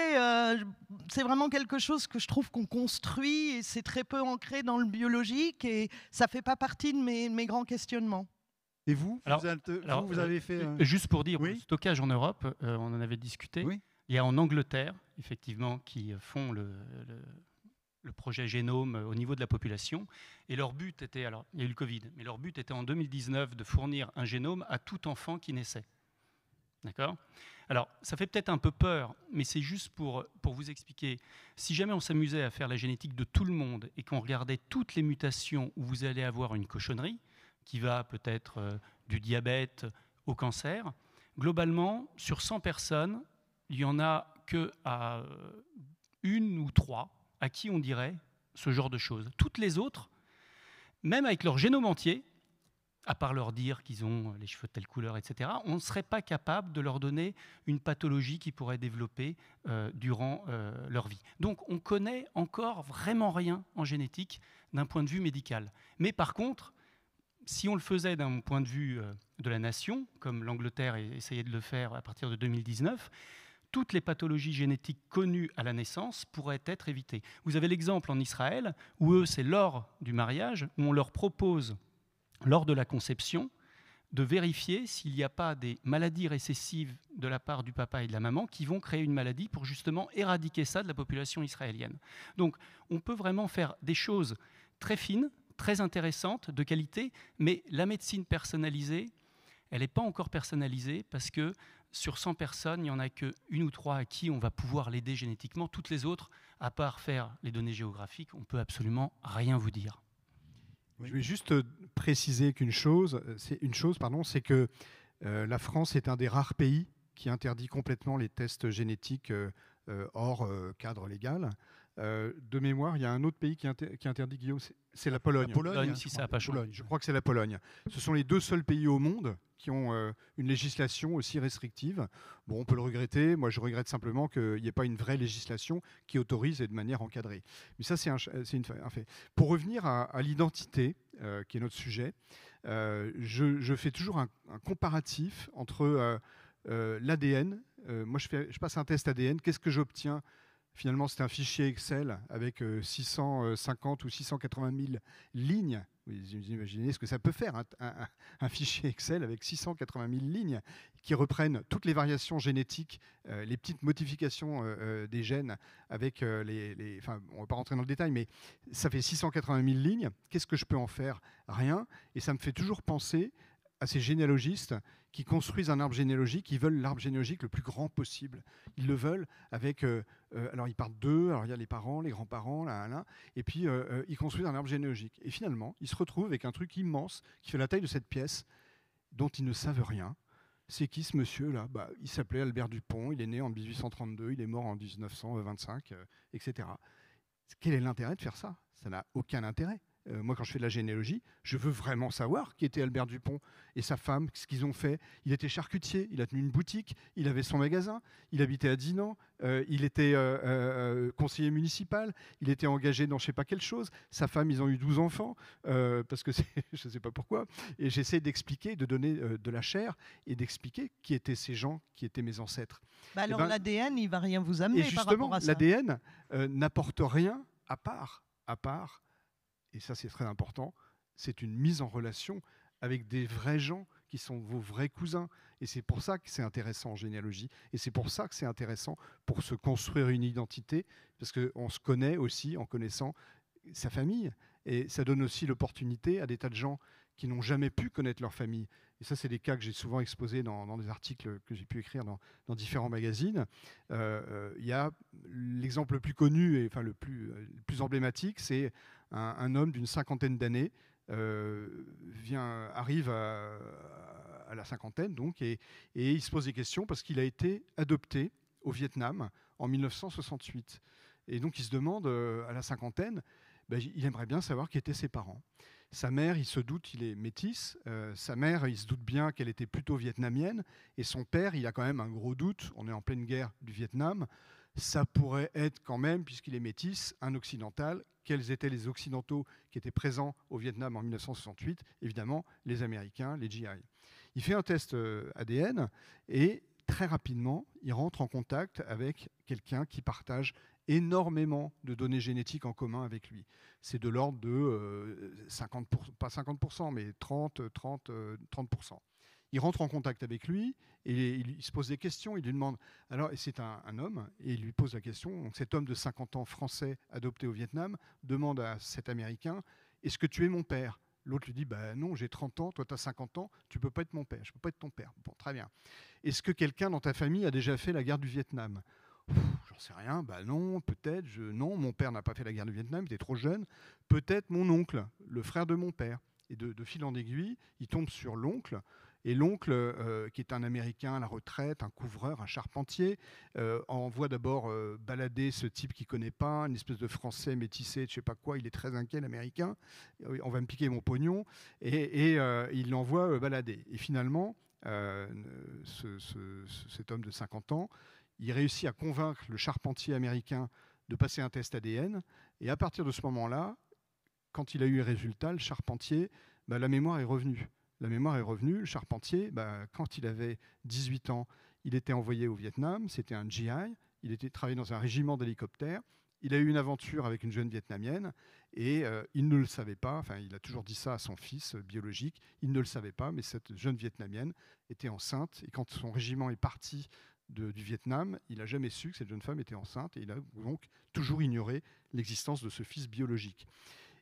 c'est vraiment quelque chose que je trouve qu'on construit et c'est très peu ancré dans le biologique et ça ne fait pas partie de mes grands questionnements. Et vous, vous avez fait... Juste pour dire, le stockage en Europe, on en avait discuté. Oui. Il y a en Angleterre, effectivement, qui font le projet Génome au niveau de la population. Et leur but était, alors il y a eu le Covid, mais leur but était en 2019 de fournir un génome à tout enfant qui naissait. D'accord ? Alors, ça fait peut-être un peu peur, mais c'est juste pour vous expliquer. Si jamais on s'amusait à faire la génétique de tout le monde et qu'on regardait toutes les mutations où vous allez avoir une cochonnerie, qui va peut-être du diabète au cancer, globalement, sur 100 personnes, il n'y en a qu'à 1 ou 3 à qui on dirait ce genre de choses. Toutes les autres, même avec leur génome entier, à part leur dire qu'ils ont les cheveux de telle couleur, etc., on ne serait pas capable de leur donner une pathologie qu'ils pourraient développer durant leur vie. Donc on connaît encore vraiment rien en génétique d'un point de vue médical. Mais par contre, si on le faisait d'un point de vue de la nation, comme l'Angleterre essayait de le faire à partir de 2019, toutes les pathologies génétiques connues à la naissance pourraient être évitées. Vous avez l'exemple en Israël, où eux, c'est lors du mariage, où on leur propose lors de la conception, de vérifier s'il n'y a pas des maladies récessives de la part du papa et de la maman qui vont créer une maladie pour justement éradiquer ça de la population israélienne. Donc on peut vraiment faire des choses très fines, très intéressantes, de qualité, mais la médecine personnalisée, elle n'est pas encore personnalisée parce que sur 100 personnes, il n'y en a que 1 ou 3 à qui on va pouvoir l'aider génétiquement. Toutes les autres, à part faire les données géographiques, on ne peut absolument rien vous dire. Je vais juste préciser c'est que la France est un des rares pays qui interdit complètement les tests génétiques hors cadre légal. De mémoire, il y a un autre pays qui interdit, Guillaume, c'est la Pologne. La Pologne, si ça n'a pas changé. Je crois que c'est la Pologne. Ce sont les 2 seuls pays au monde qui ont une législation aussi restrictive. Bon, on peut le regretter. Moi, je regrette simplement qu'il n'y ait pas une vraie législation qui autorise et de manière encadrée. Mais ça, c'est un fait. Pour revenir à l'identité, qui est notre sujet, je fais toujours un comparatif entre l'ADN. Moi, je passe un test ADN. Qu'est-ce que j'obtiens ? Finalement, c'est un fichier Excel avec 650 ou 680 000 lignes. Vous imaginez ce que ça peut faire, un fichier Excel avec 680 000 lignes qui reprennent toutes les variations génétiques, les petites modifications des gènes avec enfin, on ne va pas rentrer dans le détail, mais ça fait 680 000 lignes. Qu'est-ce que je peux en faire ? Rien. Et ça me fait toujours penser à ces généalogistes qui construisent un arbre généalogique, ils veulent l'arbre généalogique le plus grand possible. Ils le veulent avec... alors ils partent d'eux, alors il y a les parents, les grands-parents, là, et puis ils construisent un arbre généalogique. Et finalement, ils se retrouvent avec un truc immense qui fait la taille de cette pièce, dont ils ne savent rien. C'est qui ce monsieur-là ? Il s'appelait Albert Dupont, il est né en 1832, il est mort en 1925, etc. Quel est l'intérêt de faire ça ? Ça n'a aucun intérêt. Moi, quand je fais de la généalogie, je veux vraiment savoir qui était Albert Dupont et sa femme, ce qu'ils ont fait. Il était charcutier, il a tenu une boutique, il avait son magasin, il habitait à Dinan, il était conseiller municipal, il était engagé dans je ne sais pas quelle chose. Sa femme, ils ont eu 12 enfants, parce que je ne sais pas pourquoi. Et j'essaie d'expliquer, de donner de la chair et d'expliquer qui étaient ces gens, qui étaient mes ancêtres. Alors l'ADN, il ne va rien vous amener par rapport à ça. L'ADN n'apporte rien à part, et ça c'est très important, c'est une mise en relation avec des vrais gens qui sont vos vrais cousins. Et c'est pour ça que c'est intéressant en généalogie. Et c'est pour ça que c'est intéressant pour se construire une identité, parce qu'on se connaît aussi en connaissant sa famille. Et ça donne aussi l'opportunité à des tas de gens qui n'ont jamais pu connaître leur famille. Et ça, c'est des cas que j'ai souvent exposés dans des articles que j'ai pu écrire dans différents magazines. Il y a l'exemple le plus connu, et enfin le plus emblématique, c'est un homme d'une 50aine d'années, arrive à la cinquantaine, donc, et il se pose des questions parce qu'il a été adopté au Vietnam en 1968. Et donc, il se demande, à la cinquantaine, il aimerait bien savoir qui étaient ses parents. Sa mère, il se doute, il est métisse. Sa mère, il se doute bien qu'elle était plutôt vietnamienne. Et son père, il a quand même un gros doute. On est en pleine guerre du Vietnam. Ça pourrait être quand même, puisqu'il est métisse, un occidental. Quels étaient les occidentaux qui étaient présents au Vietnam en 1968 ? Évidemment, les Américains, les GI. Il fait un test ADN et très rapidement, il rentre en contact avec quelqu'un qui partage énormément de données génétiques en commun avec lui. C'est de l'ordre de 50%, pas 50%, mais 30%. il rentre en contact avec lui et il se pose des questions. Il lui demande, alors, et c'est un homme, et il lui pose la question. Donc, cet homme de 50 ans français adopté au Vietnam demande à cet Américain, est-ce que tu es mon père? L'autre lui dit, bah non, j'ai 30 ans, toi tu as 50 ans, tu peux pas être mon père, je peux pas être ton père. Bon, très bien. Est-ce que quelqu'un dans ta famille a déjà fait la guerre du Vietnam? J'en sais rien, bah non, peut-être, non, mon père n'a pas fait la guerre du Vietnam, il était trop jeune. Peut-être mon oncle, le frère de mon père. Et de fil en aiguille, il tombe sur l'oncle. Et l'oncle, qui est un Américain à la retraite, un couvreur, un charpentier, envoie d'abord balader ce type qu'il ne connaît pas, une espèce de Français métissé, je ne sais pas quoi, il est très inquiet, l'Américain, on va me piquer mon pognon, et il l'envoie balader. Et finalement, cet homme de 50 ans, il réussit à convaincre le charpentier américain de passer un test ADN, et à partir de ce moment-là, quand il a eu les résultats, le charpentier, la mémoire est revenue. La mémoire est revenue. Le charpentier, quand il avait 18 ans, il était envoyé au Vietnam. C'était un GI. Il était travaillé dans un régiment d'hélicoptères. Il a eu une aventure avec une jeune Vietnamienne et il ne le savait pas. Enfin, il a toujours dit ça à son fils biologique. Il ne le savait pas, mais cette jeune Vietnamienne était enceinte. Et quand son régiment est parti du Vietnam, il n'a jamais su que cette jeune femme était enceinte et il a donc toujours ignoré l'existence de ce fils biologique.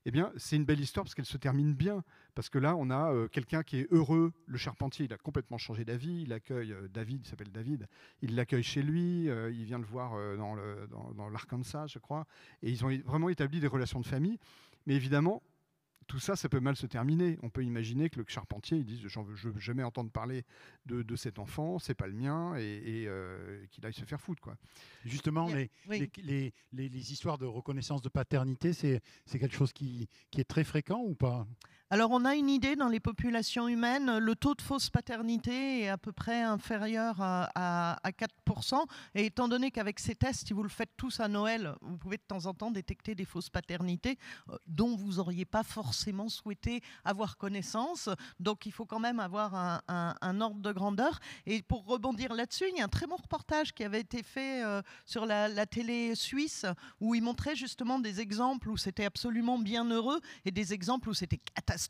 Eh bien, c'est une belle histoire parce qu'elle se termine bien. Parce que là, on a quelqu'un qui est heureux. Le charpentier, il a complètement changé d'avis. Il accueille David, il s'appelle David. Il l'accueille chez lui. Il vient le voir dans l'Arkansas, je crois. Et ils ont vraiment établi des relations de famille. Mais évidemment, tout ça, ça peut mal se terminer. On peut imaginer que le charpentier, il dise, je ne veux jamais entendre parler de cet enfant, c'est pas le mien, et qu'il aille se faire foutre, quoi. Justement, les histoires de reconnaissance de paternité, c'est quelque chose qui est très fréquent ou pas? Alors, on a une idée dans les populations humaines, le taux de fausse paternité est à peu près inférieur à 4%. Et étant donné qu'avec ces tests, si vous le faites tous à Noël, vous pouvez de temps en temps détecter des fausses paternités dont vous n'auriez pas forcément souhaité avoir connaissance. Donc, il faut quand même avoir un ordre de grandeur. Et pour rebondir là-dessus, il y a un très bon reportage qui avait été fait sur la télé suisse où il montrait justement des exemples où c'était absolument bien heureux et des exemples où c'était catastrophique.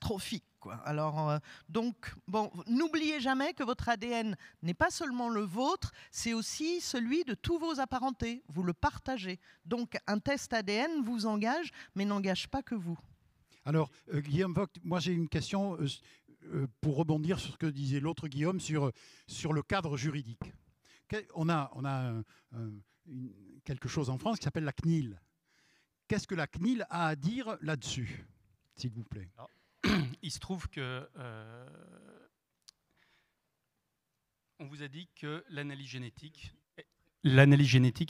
Quoi. Alors, donc, bon, n'oubliez jamais que votre ADN n'est pas seulement le vôtre, c'est aussi celui de tous vos apparentés. Vous le partagez. Donc, un test ADN vous engage, mais n'engage pas que vous. Alors, Guillaume Vogt, moi j'ai une question pour rebondir sur ce que disait l'autre Guillaume sur le cadre juridique. On a quelque chose en France qui s'appelle la CNIL. Qu'est-ce que la CNIL a à dire là-dessus, s'il vous plaît? Alors, il se trouve que on vous a dit que l'analyse génétique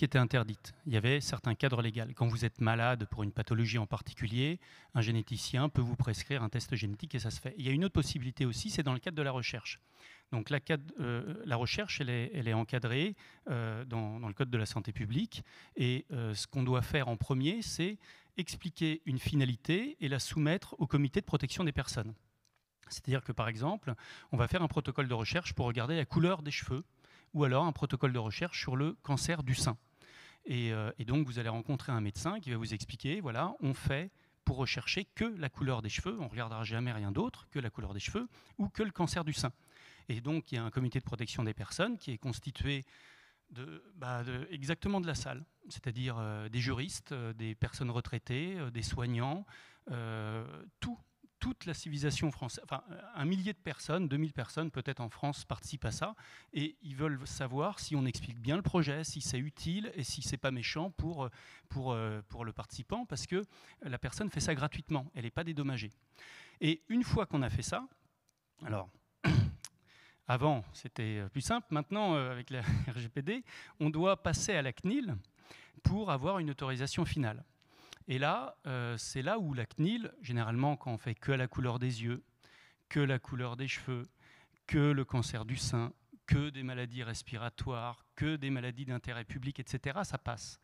était interdite. Il y avait certains cadres légaux. Quand vous êtes malade pour une pathologie en particulier, un généticien peut vous prescrire un test génétique et ça se fait. Il y a une autre possibilité aussi, c'est dans le cadre de la recherche. Donc la recherche, elle est encadrée dans le Code de la santé publique et ce qu'on doit faire en premier, c'est expliquer une finalité et la soumettre au comité de protection des personnes. C'est-à-dire que par exemple, on va faire un protocole de recherche pour regarder la couleur des cheveux ou alors un protocole de recherche sur le cancer du sein. Et donc vous allez rencontrer un médecin qui va vous expliquer, voilà, on fait pour rechercher que la couleur des cheveux, on ne regardera jamais rien d'autre que la couleur des cheveux ou que le cancer du sein. Et donc il y a un comité de protection des personnes qui est constitué exactement de la salle, c'est-à-dire des juristes, des personnes retraitées, des soignants, toute la civilisation française, enfin 1 millier de personnes, 2000 personnes peut-être en France participent à ça, et ils veulent savoir si on explique bien le projet, si c'est utile et si c'est pas méchant pour le participant, parce que la personne fait ça gratuitement, elle n'est pas dédommagée. Et une fois qu'on a fait ça, alors avant, c'était plus simple. Maintenant, avec la RGPD, on doit passer à la CNIL pour avoir une autorisation finale. Et là, c'est là où la CNIL, généralement, quand on fait que la couleur des yeux, que la couleur des cheveux, que le cancer du sein, que des maladies respiratoires, que des maladies d'intérêt public, etc., ça passe.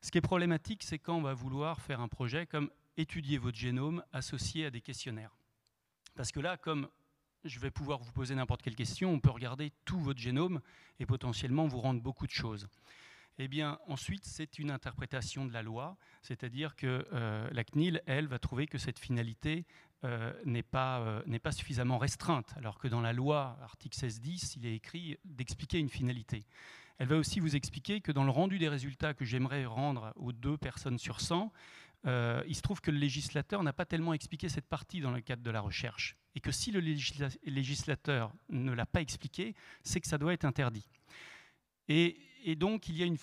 Ce qui est problématique, c'est quand on va vouloir faire un projet comme étudier votre génome associé à des questionnaires. Parce que là, comme je vais pouvoir vous poser n'importe quelle question, on peut regarder tout votre génome et potentiellement vous rendre beaucoup de choses. Eh bien, ensuite, c'est une interprétation de la loi, c'est-à-dire que la CNIL, elle, va trouver que cette finalité n'est pas suffisamment restreinte, alors que dans la loi, article 16.10, il est écrit d'expliquer une finalité. Elle va aussi vous expliquer que dans le rendu des résultats que j'aimerais rendre aux 2 personnes sur 100, il se trouve que le législateur n'a pas tellement expliqué cette partie dans le cadre de la recherche. Et que si le législateur ne l'a pas expliqué, c'est que ça doit être interdit. Et donc, il y a une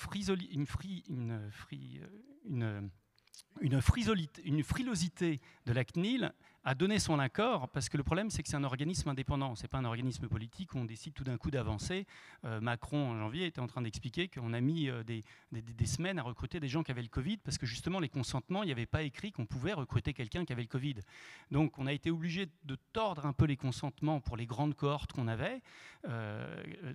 frilosité de la CNIL à donner son accord, parce que le problème, c'est que c'est un organisme indépendant. Ce n'est pas un organisme politique où on décide tout d'un coup d'avancer. Macron, en janvier, était en train d'expliquer qu'on a mis des semaines à recruter des gens qui avaient le Covid, parce que justement, les consentements, il n'y avait pas écrit qu'on pouvait recruter quelqu'un qui avait le Covid. Donc, on a été obligé de tordre un peu les consentements pour les grandes cohortes qu'on avait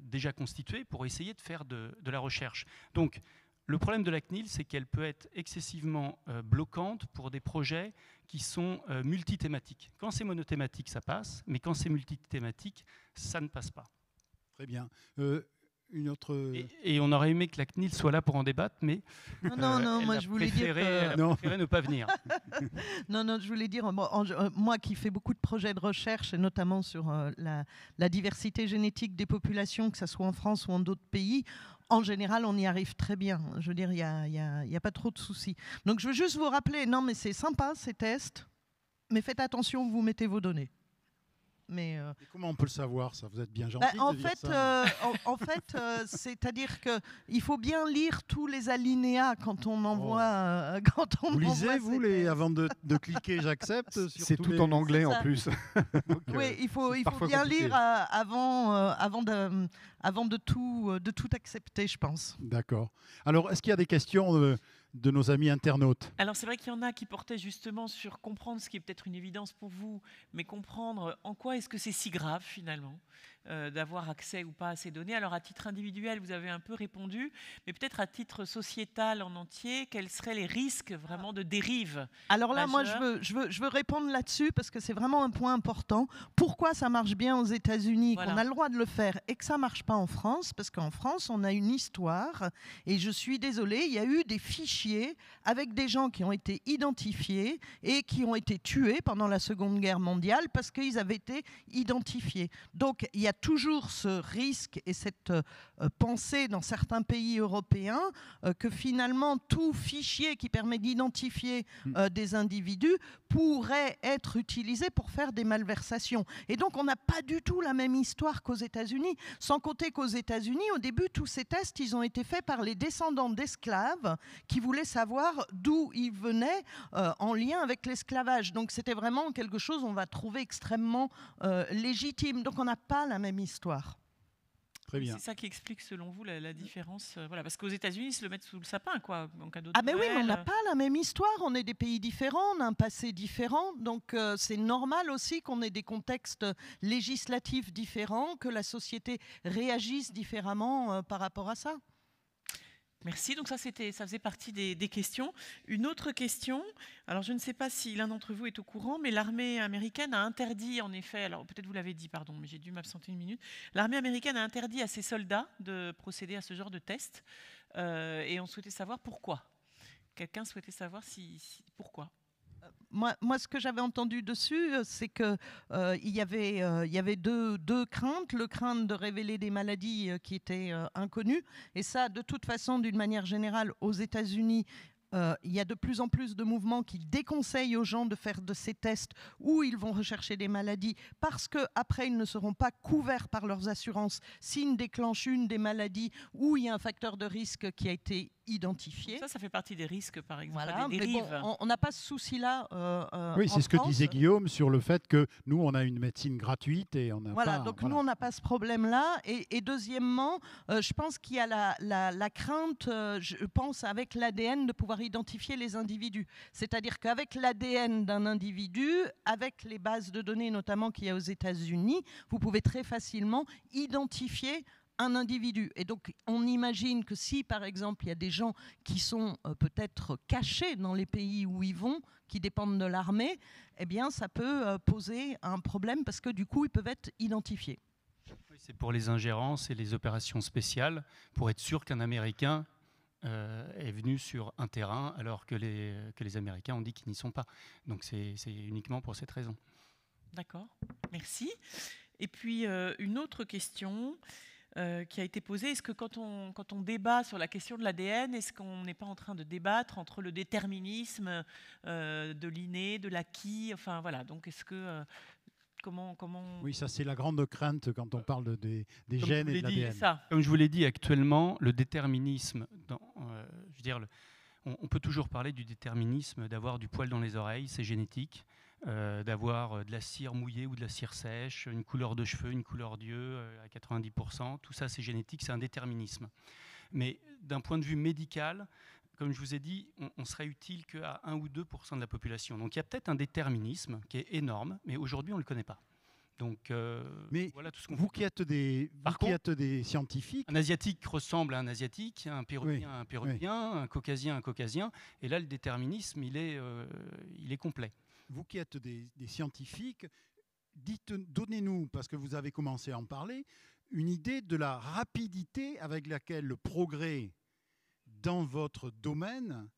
déjà constituées pour essayer de faire de la recherche. Donc, le problème de la CNIL, c'est qu'elle peut être excessivement bloquante pour des projets qui sont multithématiques. Quand c'est monothématique, ça passe, mais quand c'est multithématique, ça ne passe pas. Très bien. Une autre... Et on aurait aimé que la CNIL soit là pour en débattre, mais non, moi je voulais dire elle a préféré ne pas venir. Non, je voulais dire, moi qui fais beaucoup de projets de recherche, et notamment sur la diversité génétique des populations, que ce soit en France ou en d'autres pays, en général, on y arrive très bien. Je veux dire, il n'y a pas trop de soucis. Donc je veux juste vous rappeler, non mais c'est sympa ces tests, mais faites attention où vous mettez vos données. Mais comment on peut le savoir, ça? Vous êtes bien gentil en de dire fait, ça. c'est-à-dire qu'il faut bien lire tous les alinéas quand on envoie. Vous lisez, vous, avant de cliquer j'accepte? C'est tout en anglais en plus. Donc, oui, il faut bien lire avant de tout accepter, je pense. D'accord. Alors, est-ce qu'il y a des questions de nos amis internautes? Alors c'est vrai qu'il y en a qui portaient justement sur comprendre ce qui est peut-être une évidence pour vous, mais comprendre en quoi est-ce que c'est si grave finalement d'avoir accès ou pas à ces données. Alors à titre individuel, vous avez un peu répondu, mais peut-être à titre sociétal en entier, quels seraient les risques vraiment de dérive? Alors là, moi je veux répondre là-dessus parce que c'est vraiment un point important. Pourquoi ça marche bien aux États-Unis, qu'on a le droit de le faire et que ça marche pas en France? Parce qu'en France, on a une histoire et je suis désolée, il y a eu des fichiers avec des gens qui ont été identifiés et qui ont été tués pendant la Seconde Guerre mondiale parce qu'ils avaient été identifiés. Donc il y a toujours ce risque et cette pensée dans certains pays européens que finalement tout fichier qui permet d'identifier des individus pourrait être utilisé pour faire des malversations. Et donc on n'a pas du tout la même histoire qu'aux États-Unis, sans compter qu'aux États-Unis, au début, tous ces tests, ils ont été faits par les descendants d'esclaves qui voulaient savoir d'où ils venaient en lien avec l'esclavage. Donc c'était vraiment quelque chose, on va trouver extrêmement légitime. Donc on n'a pas la même histoire. Très bien. C'est ça qui explique, selon vous, la différence. Voilà, parce qu'aux États-Unis, ils se le mettent sous le sapin, quoi, en cadeau de Ah ben oui, Noël. mais on n'a pas la même histoire. On est des pays différents, on a un passé différent. Donc c'est normal aussi qu'on ait des contextes législatifs différents, que la société réagisse différemment par rapport à ça. Merci. Donc ça faisait partie des questions. Une autre question, alors je ne sais pas si l'un d'entre vous est au courant, mais l'armée américaine a interdit, en effet, alors peut-être vous l'avez dit, pardon, mais j'ai dû m'absenter une minute, l'armée américaine a interdit à ses soldats de procéder à ce genre de test, et on souhaitait savoir pourquoi. Quelqu'un souhaitait savoir pourquoi. Moi, ce que j'avais entendu dessus, c'est qu'il y avait deux craintes. Le crainte de révéler des maladies qui étaient inconnues. Et ça, de toute façon, d'une manière générale, aux États-Unis, il y a de plus en plus de mouvements qui déconseillent aux gens de faire de ces tests où ils vont rechercher des maladies parce qu'après, ils ne seront pas couverts par leurs assurances s'ils déclenchent une des maladies où il y a un facteur de risque qui a été identifié. Ça fait partie des risques, par exemple, voilà, des dérives. Bon, on n'a pas ce souci-là oui, c'est ce que disait Guillaume sur le fait que nous, on a une médecine gratuite et on n'a voilà, pas... Donc voilà. nous, on n'a pas ce problème-là. Et deuxièmement, je pense qu'il y a la crainte, je pense, avec l'ADN, de pouvoir identifier les individus. C'est-à-dire qu'avec l'ADN d'un individu, avec les bases de données notamment qu'il y a aux États-Unis, vous pouvez très facilement identifier un individu. Et donc, on imagine que si, par exemple, il y a des gens qui sont peut-être cachés dans les pays où ils vont, qui dépendent de l'armée, eh bien, ça peut poser un problème parce que, du coup, ils peuvent être identifiés. Oui, c'est pour les ingérences et les opérations spéciales, pour être sûr qu'un Américain est venu sur un terrain alors que les Américains ont dit qu'ils n'y sont pas. Donc c'est uniquement pour cette raison. D'accord, merci. Et puis une autre question qui a été posée, est-ce que quand on débat sur la question de l'ADN, est-ce qu'on n'est pas en train de débattre entre le déterminisme de l'inné, de l'acquis, enfin voilà, donc est-ce que... Comment... Oui, ça c'est la grande crainte quand on parle des gènes et de l'ADN. Comme je vous l'ai dit, actuellement, le déterminisme, je veux dire, on peut toujours parler du déterminisme, d'avoir du poil dans les oreilles, c'est génétique, d'avoir de la cire mouillée ou de la cire sèche, une couleur de cheveux, une couleur d'yeux à 90%, tout ça c'est génétique, c'est un déterminisme. Mais d'un point de vue médical, comme je vous ai dit, on serait utile qu'à 1 ou 2% de la population. Donc il y a peut-être un déterminisme qui est énorme, mais aujourd'hui on ne le connaît pas. Donc, mais voilà tout ce qu'on vous qui êtes des scientifiques... Un Asiatique ressemble à un Asiatique, un Péruvien à un Péruvien, un Caucasien à un Caucasien, et là le déterminisme il est complet. Vous qui êtes des scientifiques, donnez-nous, parce que vous avez commencé à en parler, une idée de la rapidité avec laquelle le progrès dans votre domaine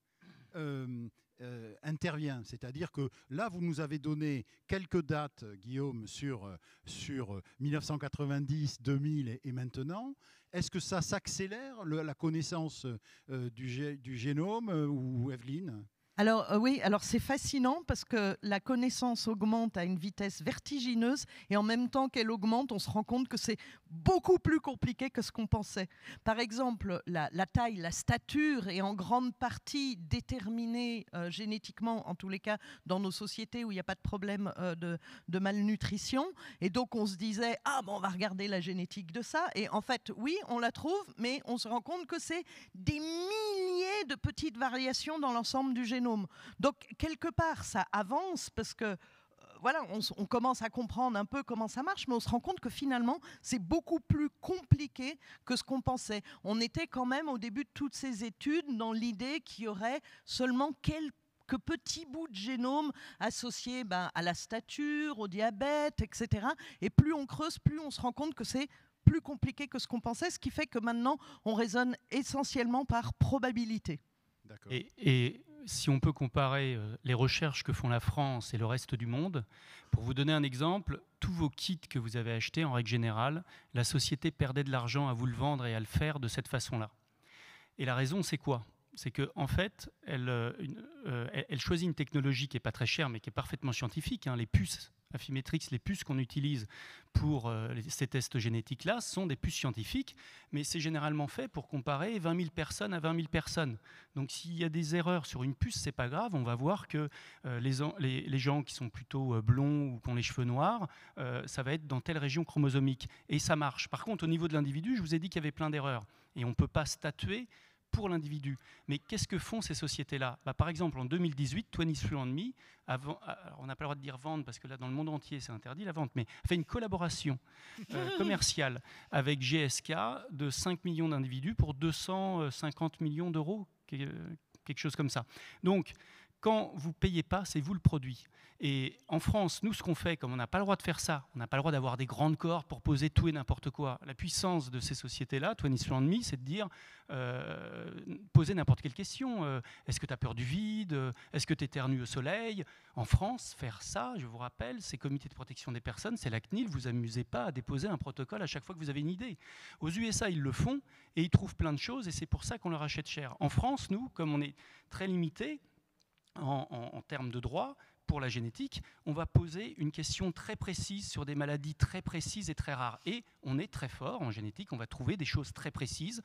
intervient. C'est-à-dire que là, vous nous avez donné quelques dates, Guillaume, sur 1990, 2000 et maintenant. Est-ce que ça s'accélère, la connaissance du génome, ou Evelyne ? Alors oui, alors c'est fascinant parce que la connaissance augmente à une vitesse vertigineuse et en même temps qu'elle augmente, on se rend compte que c'est beaucoup plus compliqué que ce qu'on pensait. Par exemple, la taille, la stature est en grande partie déterminée génétiquement, en tous les cas dans nos sociétés où il n'y a pas de problème de malnutrition. Et donc on se disait, ah bon, on va regarder la génétique de ça. Et en fait, oui, on la trouve, mais on se rend compte que c'est des milliers de petites variations dans l'ensemble du génome. Donc, quelque part, ça avance parce que voilà, on commence à comprendre un peu comment ça marche, mais on se rend compte que finalement, c'est beaucoup plus compliqué que ce qu'on pensait. On était quand même, au début de toutes ces études, dans l'idée qu'il y aurait seulement quelques petits bouts de génome associés à la stature, au diabète, etc. Et plus on creuse, plus on se rend compte que c'est plus compliqué que ce qu'on pensait, ce qui fait que maintenant, on raisonne essentiellement par probabilité. D'accord. Et si on peut comparer les recherches que font la France et le reste du monde, pour vous donner un exemple, tous vos kits que vous avez achetés, en règle générale, la société perdait de l'argent à vous le vendre et à le faire de cette façon-là. Et la raison, c'est quoi ? C'est qu'en fait, elle choisit une technologie qui n'est pas très chère, mais qui est parfaitement scientifique. Les puces Affymetrix, les puces qu'on utilise pour ces tests génétiques-là, sont des puces scientifiques, mais c'est généralement fait pour comparer 20 000 personnes à 20 000 personnes. Donc s'il y a des erreurs sur une puce, c'est pas grave, on va voir que les gens qui sont plutôt blonds ou qui ont les cheveux noirs, ça va être dans telle région chromosomique. Et ça marche. Par contre, au niveau de l'individu, je vous ai dit qu'il y avait plein d'erreurs. Et on ne peut pas statuer pour l'individu. Mais qu'est-ce que font ces sociétés-là ? Par exemple, en 2018, 23andMe, on n'a pas le droit de dire vendre parce que là, dans le monde entier, c'est interdit la vente, mais a fait une collaboration commerciale avec GSK de 5 millions d'individus pour 250 millions d'euros, quelque chose comme ça. Donc, quand vous ne payez pas, c'est vous le produit. Et en France, nous, ce qu'on fait, comme on n'a pas le droit de faire ça, on n'a pas le droit d'avoir des grandes cohortes pour poser tout et n'importe quoi. La puissance de ces sociétés-là, 23andMe, c'est de dire, poser n'importe quelle question. Est-ce que tu as peur du vide ? Est-ce que tu éternues au soleil ? En France, faire ça, je vous rappelle, c'est Comité de protection des personnes, c'est la CNIL, vous amusez pas à déposer un protocole à chaque fois que vous avez une idée. Aux USA, ils le font et ils trouvent plein de choses et c'est pour ça qu'on leur achète cher. En France, nous, comme on est très limité, en termes de droit, pour la génétique, on va poser une question très précise sur des maladies très précises et très rares. Et on est très fort en génétique, on va trouver des choses très précises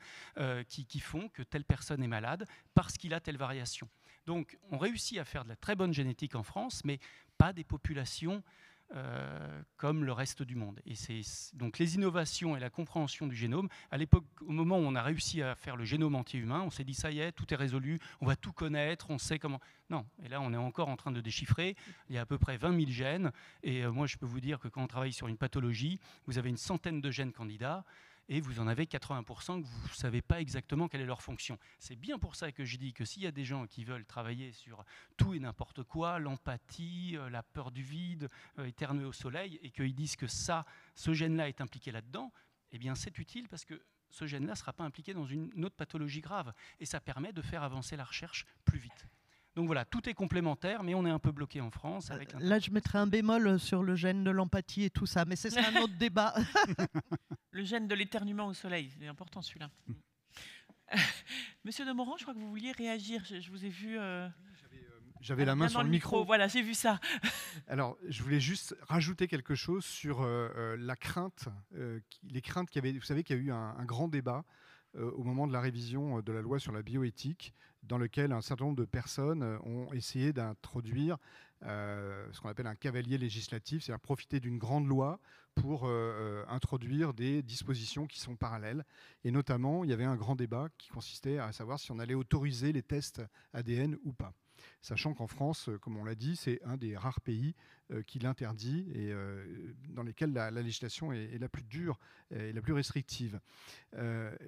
qui font que telle personne est malade parce qu'il a telle variation. Donc on réussit à faire de la très bonne génétique en France, mais pas des populations comme le reste du monde. Et c'est donc les innovations et la compréhension du génome. À l'époque, au moment où on a réussi à faire le génome entier humain, on s'est dit ça y est, tout est résolu, on va tout connaître, on sait comment. Non, et là on est encore en train de déchiffrer. Il y a à peu près 20 000 gènes. Et moi je peux vous dire que quand on travaille sur une pathologie, vous avez une centaine de gènes candidats. Et vous en avez 80% que vous ne savez pas exactement quelle est leur fonction. C'est bien pour ça que je dis que s'il y a des gens qui veulent travailler sur tout et n'importe quoi, l'empathie, la peur du vide, éternuer au soleil, et qu'ils disent que ce gène-là est impliqué là-dedans, eh bien c'est utile parce que ce gène-là ne sera pas impliqué dans une autre pathologie grave. Et ça permet de faire avancer la recherche plus vite. Donc voilà, tout est complémentaire, mais on est un peu bloqué en France. Avec Là, je mettrai un bémol sur le gène de l'empathie et tout ça, mais c'est un autre débat. Le gène de l'éternuement au soleil, c'est important celui-là. Monsieur Demorand, je crois que vous vouliez réagir. Je vous ai vu. J'avais la main sur le micro. Voilà, j'ai vu ça. Alors, je voulais juste rajouter quelque chose sur la crainte, les craintes qu'il y avait. Vous savez qu'il y a eu un grand débat au moment de la révision de la loi sur la bioéthique, dans lequel un certain nombre de personnes ont essayé d'introduire ce qu'on appelle un cavalier législatif, c'est-à-dire profiter d'une grande loi pour introduire des dispositions qui sont parallèles. Et notamment, il y avait un grand débat qui consistait à savoir si on allait autoriser les tests ADN ou pas. Sachant qu'en France, comme on l'a dit, c'est un des rares pays qui l'interdit et dans lesquels la législation est la plus dure et la plus restrictive.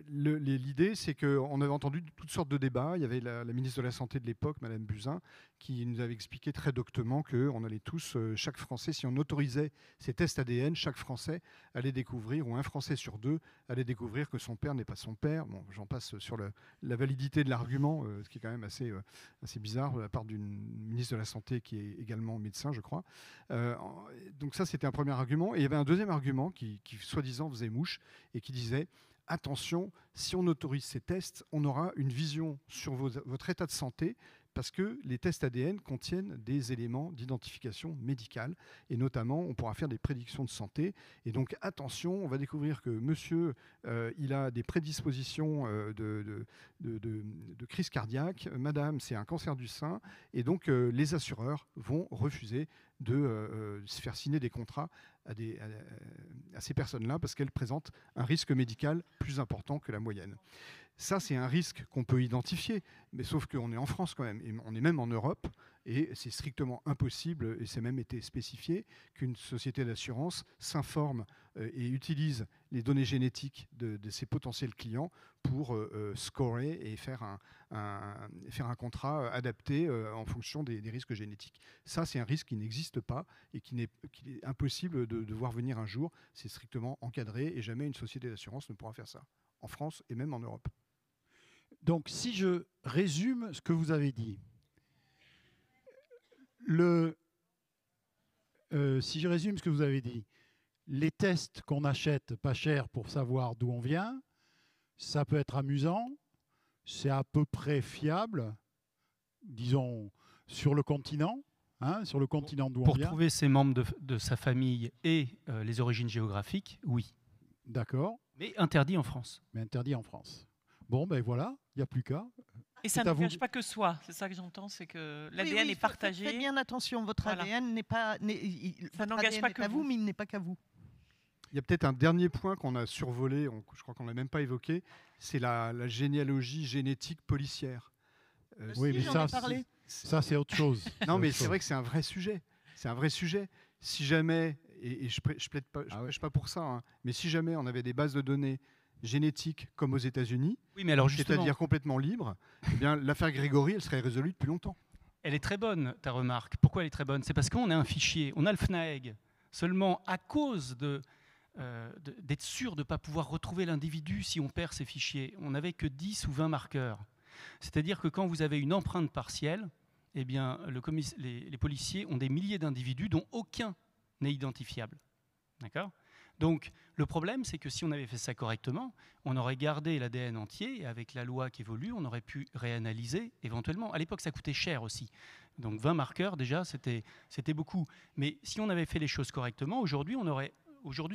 L'idée, c'est qu'on avait entendu toutes sortes de débats. Il y avait la ministre de la Santé de l'époque, Madame Buzyn, qui nous avait expliqué très doctement qu'on allait tous, chaque Français, si on autorisait ces tests ADN, chaque Français allait découvrir, ou un Français sur deux, allait découvrir que son père n'est pas son père. Bon, j'en passe sur la validité de l'argument, ce qui est quand même assez bizarre de la part d'une ministre de la Santé qui est également médecin, je crois. Donc ça, c'était un premier argument. Et il y avait un deuxième argument qui soi-disant faisait mouche et qui disait « Attention, si on autorise ces tests, on aura une vision sur votre état de santé parce que les tests ADN contiennent des éléments d'identification médicale et notamment, on pourra faire des prédictions de santé. Et donc, attention, on va découvrir que monsieur, il a des prédispositions de crise cardiaque. Madame, c'est un cancer du sein. Et donc, les assureurs vont refuser de se faire signer des contrats à ces personnes-là parce qu'elles présentent un risque médical plus important que la moyenne. Ça, c'est un risque qu'on peut identifier, mais sauf qu'on est en France quand même, et on est même en Europe, et c'est strictement impossible, et c'est même été spécifié, qu'une société d'assurance s'informe et utilise les données génétiques de ses potentiels clients pour scorer et faire un contrat adapté en fonction des risques génétiques. Ça, c'est un risque qui n'existe pas et qu'il est impossible de voir venir un jour. C'est strictement encadré et jamais une société d'assurance ne pourra faire ça, en France et même en Europe. Donc, si je résume ce que vous avez dit, les tests qu'on achète pas cher pour savoir d'où on vient, ça peut être amusant, c'est à peu près fiable, disons, sur le continent, sur le continent d'où on vient. Pour trouver ses membres de sa famille et les origines géographiques, oui. D'accord. Mais interdit en France. Mais interdit en France. Bon, ben voilà, il n'y a plus qu'à. Et ça n'engage pas que soi, c'est ça que j'entends, c'est que l'ADN est partagé. Faites bien attention, votre ADN n'est pas... ça n'engage pas que vous, mais il n'est pas qu'à vous. Il y a peut-être un dernier point qu'on a survolé, je crois qu'on ne l'a même pas évoqué, c'est la généalogie génétique policière. Oui, mais ça c'est autre chose. Non, mais c'est vrai que c'est un vrai sujet. C'est un vrai sujet. Si jamais, et je plaide pas, je pas pour ça, mais si jamais on avait des bases de données génétiques comme aux États-Unis, oui, c'est-à-dire complètement libres, eh bien l'affaire Grégory, elle serait résolue depuis longtemps. Elle est très bonne, ta remarque. Pourquoi elle est très bonne? C'est parce qu'on a un fichier, on a le FNAEG. Seulement à cause d'être sûr de ne pas pouvoir retrouver l'individu si on perd ces fichiers, on n'avait que 10 ou 20 marqueurs. C'est-à-dire que quand vous avez une empreinte partielle, eh bien, les policiers ont des milliers d'individus dont aucun n'est identifiable. D'accord ? Donc, le problème, c'est que si on avait fait ça correctement, on aurait gardé l'ADN entier et avec la loi qui évolue, on aurait pu réanalyser éventuellement. À l'époque, ça coûtait cher aussi. Donc, 20 marqueurs, déjà, c'était beaucoup. Mais si on avait fait les choses correctement, aujourd'hui,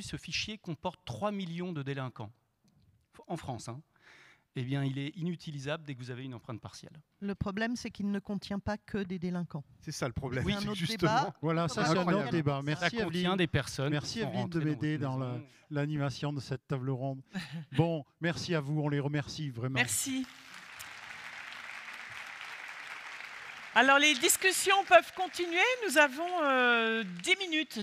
ce fichier comporte 3 millions de délinquants en France. Eh bien, il est inutilisable dès que vous avez une empreinte partielle. Le problème, c'est qu'il ne contient pas que des délinquants. C'est ça le problème. Oui, c'est justement. Voilà, ça c'est un autre débat. Merci ça contient des personnes. Merci Evelyne de m'aider dans l'animation de cette table ronde. Bon, merci à vous, on les remercie vraiment. Merci. Alors les discussions peuvent continuer. Nous avons 10 minutes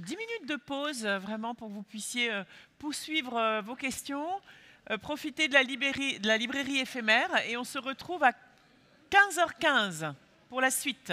de pause, vraiment pour que vous puissiez poursuivre vos questions. Profitez de la librairie éphémère et on se retrouve à 15h15 pour la suite.